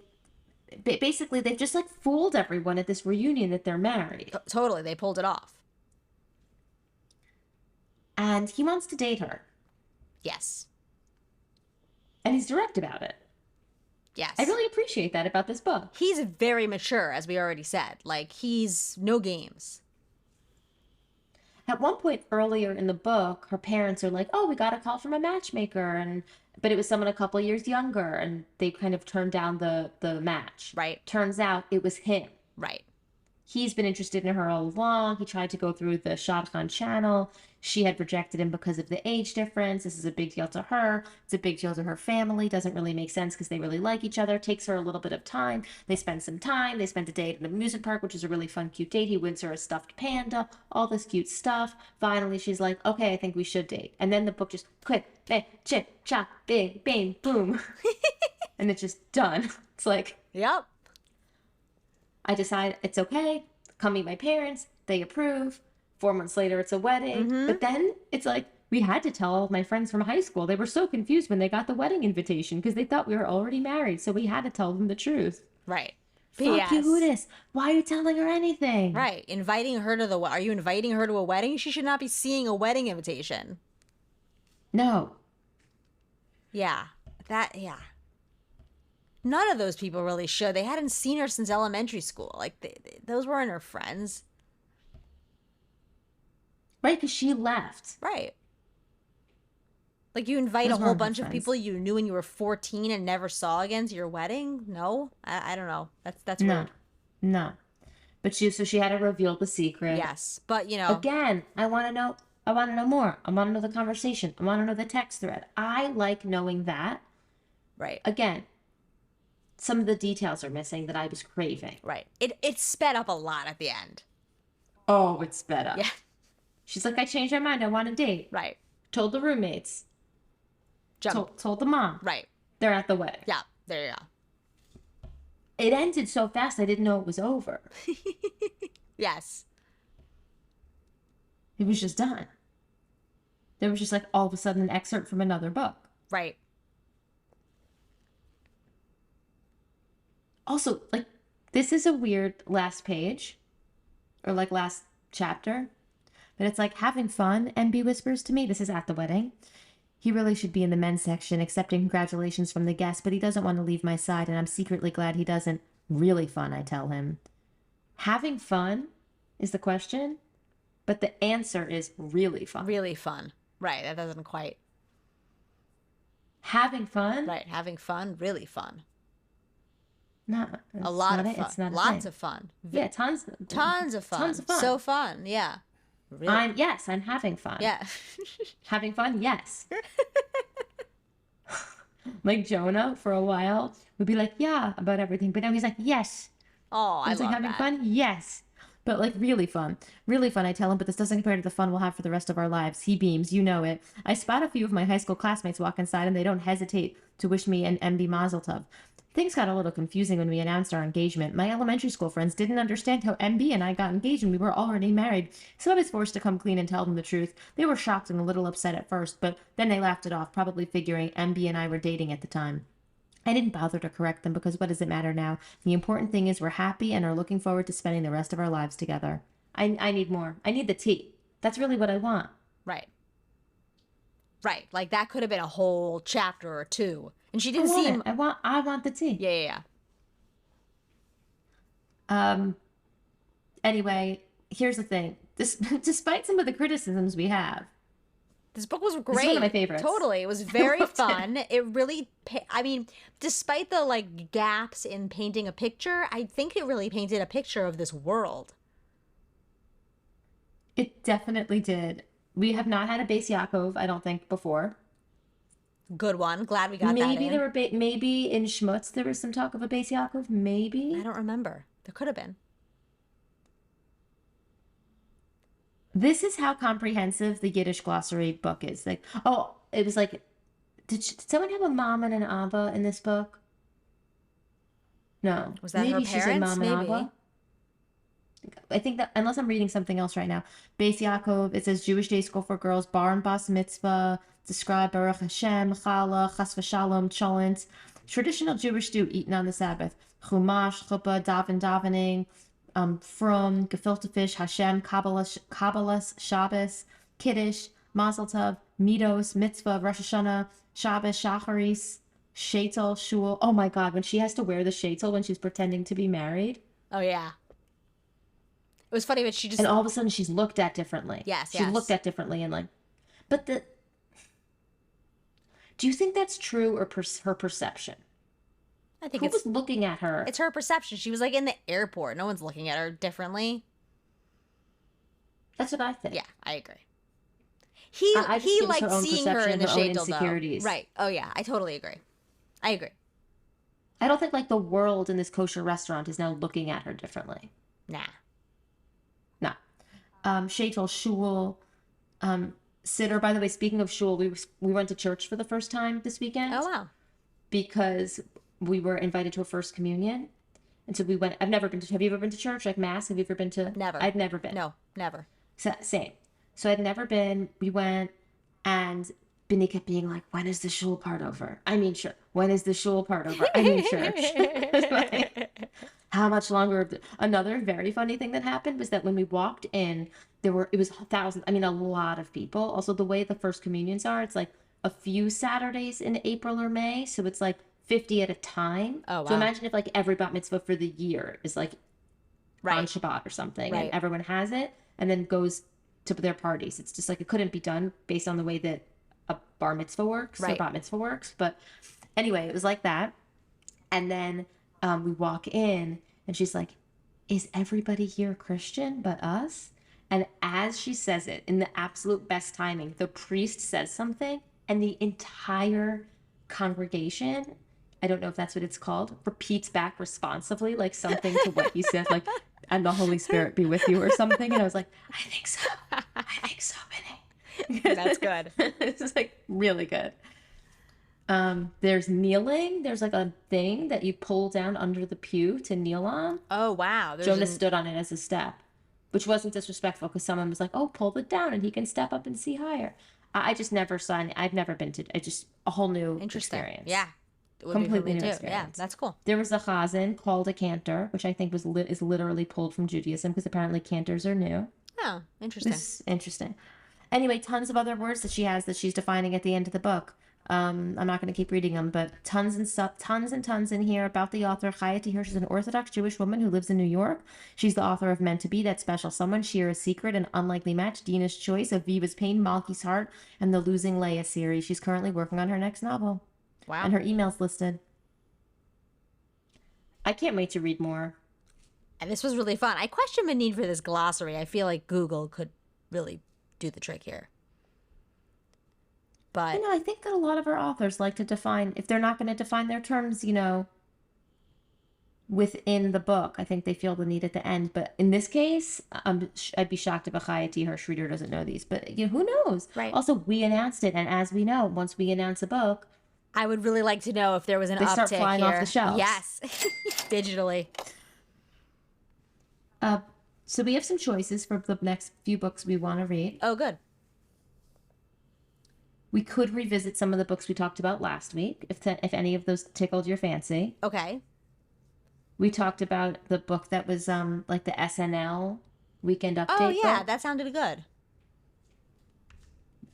basically they've just like fooled everyone at this reunion that they're married, Totally. They pulled it off. and he wants to date her, Yes. and he's direct about it. I Yes. really appreciate that about this book. He's very mature, as we already said. Like, he's no games. At one point earlier in the book, her parents are like, "Oh, we got a call from a matchmaker," and but it was someone a couple years younger, and they kind of turned down the match. Right. Turns out it was him. Right. He's been interested in her all along. He tried to go through the Shotgun channel. She had rejected him because of the age difference. This is a big deal to her. It's a big deal to her family. Doesn't really make sense because they really like each other. Takes her a little bit of time. They spend some time. They spend a day at an amusement park, which is a really fun, cute date. He wins her a stuffed panda, all this cute stuff. Finally, she's like, okay, I think we should date. And then the book just quick, bang, chip, chop, bing, bang, boom. And it's just done. It's like, Yep. I decide it's okay. Come meet my parents. They approve. 4 months later, it's a wedding. But then it's like, we had to tell all of my friends from high school. They were so confused when they got the wedding invitation because they thought we were already married. So we had to tell them the truth. Right. Fuck you, P.S. Hooters. Why are you telling her anything? Right. Are you inviting her to a wedding? She should not be seeing a wedding invitation. No. Yeah. Yeah. None of those people really should. They hadn't seen her since elementary school. Like, those weren't her friends. Right? Because she left. Right. Like, you invite Those a whole weren't her bunch of friends. people you knew when you were 14 and never saw again to your wedding? No? I don't know. That's No. weird. No. But she had to reveal the secret. Yes. But, Again, I want to know. I want to know more. I want to know the conversation. I want to know the text thread. I like knowing that. right. Again, some of the details are missing that I was craving. Right. It sped up a lot at the end. Oh, it's sped up. Yeah. She's like, I changed my mind. I want a date. Right. Told the roommates. Jump. Told the mom. Right. They're at the wedding. Yeah. There you go. It ended so fast I didn't know it was over. Yes. It was just done. There was just like all of a sudden an excerpt from another book. Right. Also, like, this is a weird last page or like last chapter, but it's like having fun. MB whispers to me, this is at the wedding. He really should be in the men's section, accepting congratulations from the guests, but he doesn't want to leave my side, and I'm secretly glad he doesn't. Really fun, I tell him. Having fun is the question, but the answer is really fun. Really fun. Right. That doesn't quite. Having fun? Right. Having fun. Really fun. No, A it's lot not of it. fun. It's not a Lots thing. of fun. Yeah, Tons of tons fun. of fun. So fun. Yeah. Really. I'm having fun. Yeah. Having fun, yes. Like Jonah for a while would be like, yeah, about everything, but now he's like, yes. Oh, I I was like, love having that. fun? Yes. But like really fun. Really fun. I tell him, but this doesn't compare to the fun we'll have for the rest of our lives. He beams, you know it. I spot a few of my high school classmates walk inside and they don't hesitate to wish me an MB Mazel Tov. Things got a little confusing when we announced our engagement. My elementary school friends didn't understand how MB and I got engaged when we were already married, so I was forced to come clean and tell them the truth. They were shocked and a little upset at first, but then they laughed it off, probably figuring MB and I were dating at the time. I didn't bother to correct them because what does it matter now? The important thing is we're happy and are looking forward to spending the rest of our lives together. I need more. I need the tea. That's really what I want. Right. Right. Like that could have been a whole chapter or two. And she I didn't want it. seem. I want the tea. Yeah, yeah, yeah. Um anyway, here's the thing. This despite some of the criticisms we have, This book was this is one of my great. favorites. Totally. It was I very loved it. fun. It really, I mean, despite the like gaps in painting a picture, I think it really painted a picture of this world. It definitely did. We have not had a Base Yaakov, I don't think, before. Good one. Glad we got that Maybe in. maybe in Schmutz there was some talk of a Base Yaakov. I Maybe. don't remember. There could have been. This is how comprehensive the Yiddish glossary book is. Like, oh, it was like, did someone have a mom and an Abba in this book? No. Was that her Maybe she said parents? mom and Maybe. Abba. I think that, unless I'm reading something else right now. Beis Yaakov, it says Jewish day school for girls, bar and bas mitzvah, describe Baruch Hashem, challah, chas v'shalom, cholent. Traditional Jewish stew eaten on the Sabbath. Chumash, chuppah, davening, frum, gefilte fish, Hashem, Kabbalah, Shabbos, Kiddush, Mazel Tov, Midos, Mitzvah, Rosh Hashanah, Shabbos, Shacharis, Shaitel, Shul. Oh my God, when she has to wear the Shaitel when she's pretending to be married. Oh, yeah. It was funny, but she just. And all of a sudden she's looked at differently. Yes, She's yes. looked at differently and like, but do you think that's true or her perception? I think Who it's was looking at her? it's her perception. She was like in the airport. No one's looking at her differently. That's what I think. Yeah, I agree. He I just think it was liked her own seeing her perception, in the her own shade though. insecurities. Right. Oh yeah, I totally agree. I agree. I don't think like the world in this kosher restaurant is now looking at her differently. Nah. No. Shaitel, Shul, Siddur. By the way, speaking of Shul, we went to church for the first time this weekend. Oh wow. Because we were invited to a first communion. And so we went. I've never been to. Have you ever been to church, like mass? Have you ever been to? Never. I've never been. No, never. So, same. So I'd never been. We went, and Benny kept being like, "When is the shul part over? I mean, sure. When is the shul part over? I mean, church." Like, how much longer? Another very funny thing that happened was that when we walked in, it was thousands. I mean, a lot of people. Also, the way the first communions are, it's like a few Saturdays in April or May, so it's like 50 at a time. Oh, wow. So imagine if like every bat mitzvah for the year is like on Right. Shabbat or something, Right. and everyone has it, and then goes to their parties. It's just like it couldn't be done based on the way that a bar mitzvah works or Right. bat mitzvah works. But anyway, it was like that. And then we walk in, and she's like, "Is everybody here Christian but us?" And as she says it, in the absolute best timing, the priest says something, and the entire congregation, I don't know if that's what it's called, repeats back responsively, like something to what he said, like, "And the Holy Spirit be with you," or something. And I was like, I think so, Benny. That's good. It's like really good. There's kneeling. There's like a thing that you pull down under the pew to kneel on. Oh wow. Jonah stood on it as a step, which wasn't disrespectful because someone was like, "Oh, pull it down and he can step up and see higher." I just never saw any. I've never been to. It's just a whole new Interesting. experience. Yeah. It would Completely be for new me too. Yeah, experience. that's cool. There was a chazan called a cantor, which I think is literally pulled from Judaism because apparently cantors are new. Oh, interesting. This is interesting. Anyway, tons of other words that she has that she's defining at the end of the book. I'm not going to keep reading them, but tons and tons in here about the author. Chaya T. Hirsch is an Orthodox Jewish woman who lives in New York. She's the author of Meant to Be, That Special Someone, Shira's Secret, An Unlikely Match, Dina's Choice, Aviva's Pain, Malki's Heart, and the Losing Leia series. She's currently working on her next novel. Wow. And her email's listed. I can't wait to read more. And this was really fun. I question the need for this glossary. I feel like Google could really do the trick here. But I think that a lot of our authors like to define, if they're not going to define their terms, within the book, I think they feel the need at the end. But in this case, I'd be shocked if a Chaya T. Hirsch reader doesn't know these. But who knows? Right. Also, we announced it, and as we know, once we announce a book, I would really like to know if there was an uptick here. They start flying off the shelves. Yes, digitally. So we have some choices for the next few books we want to read. Oh, good. We could revisit some of the books we talked about last week, if any of those tickled your fancy. Okay. We talked about the book that was like the SNL weekend update. Oh, yeah, book. that sounded good.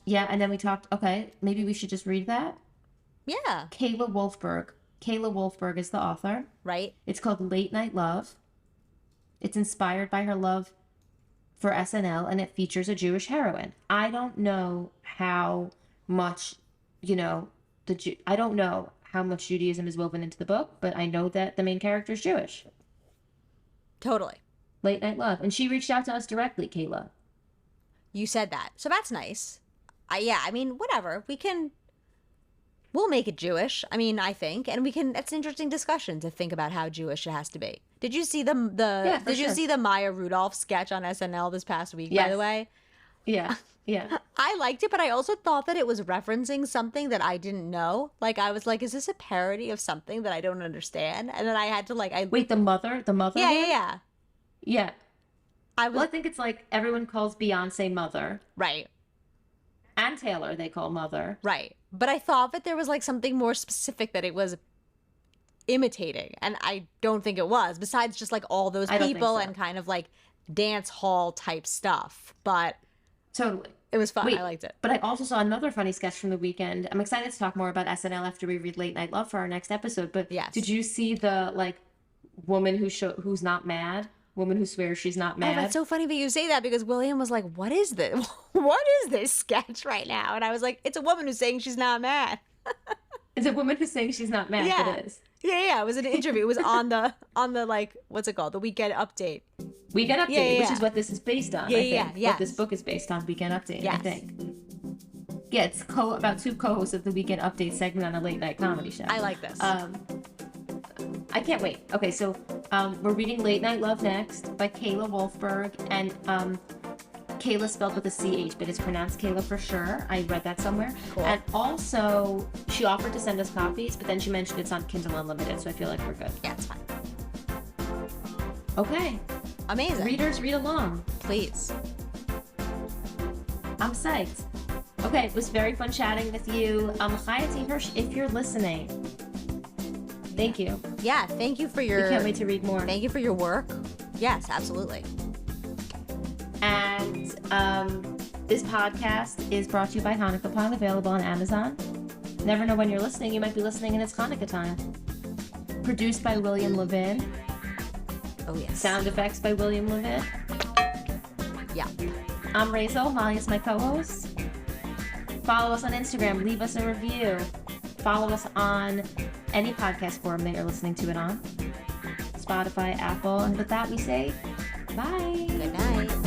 Yeah, and then we talked, okay, maybe we should just read that. Yeah. Kayla Wolfberg. Kayla Wolfberg is the author. Right. It's called Late Night Love. It's inspired by her love for SNL, and it features a Jewish heroine. I don't know how much, I don't know how much Judaism is woven into the book, but I know that the main character is Jewish. Totally. Late Night Love. And she reached out to us directly, Kayla. You said that. So that's nice. Whatever. We'll make it Jewish. I think. And it's interesting discussion to think about how Jewish it has to be. Did you see you see the Maya Rudolph sketch on SNL this past week, by the way? Yeah. Yeah. I liked it, but I also thought that it was referencing something that I didn't know. Like, I was like, is this a parody of something that I don't understand? And then I had to Wait, the mother? The mother? Yeah, one? yeah. Yeah. I think it's like everyone calls Beyonce mother. Right. And Taylor they call mother. Right. But I thought that there was something more specific that it was imitating. And I don't think it was, besides just all those people and kind of dance hall type stuff. But totally. It was fun. Wait, I liked it. But I also saw another funny sketch from the weekend. I'm excited to talk more about SNL after we read Late Night Love for our next episode. But yes. Did you see the woman who's not mad? Woman who swears she's not mad. Oh, that's so funny that you say that, because William was like, what is this? What is this sketch right now? And I was like, it's a woman who's saying she's not mad. It's a woman who's saying she's not mad. Yeah. It is. Yeah. It was an interview. It was on the what's it called? The Weekend Update. Weekend Update, which is what this is based on. Yeah, I think. yeah. Yes. What this book is based on, Weekend Update, yes. I think. Yeah, it's about two co-hosts of the Weekend Update segment on a late night comedy show. I like this. I can't wait. Okay, so we're reading Late Night Love next by Kayla Wolfberg, and Kayla spelled with a CH, but it's pronounced Kayla for sure. I read that somewhere. Cool. And also, she offered to send us copies, but then she mentioned it's on Kindle Unlimited, so I feel like we're good. Yeah, it's fine. Okay. Amazing. Readers, read along. Please. I'm psyched. Okay, it was very fun chatting with you. Chaya T. Hirsch, if you're listening, thank you. Yeah, thank you for your... We can't wait to read more. Thank you for your work. Yes, absolutely. And this podcast is brought to you by Hanukkah Pong, available on Amazon. Never know when you're listening. You might be listening and it's Hanukkah time. Produced by William Levin. Oh, yes. Sound effects by William Levin. Yeah. I'm Raizel. Malya's my co-host. Follow us on Instagram. Leave us a review. Follow us on any podcast forum that you're listening to it on. Spotify, Apple. And with that, we say bye. Good night.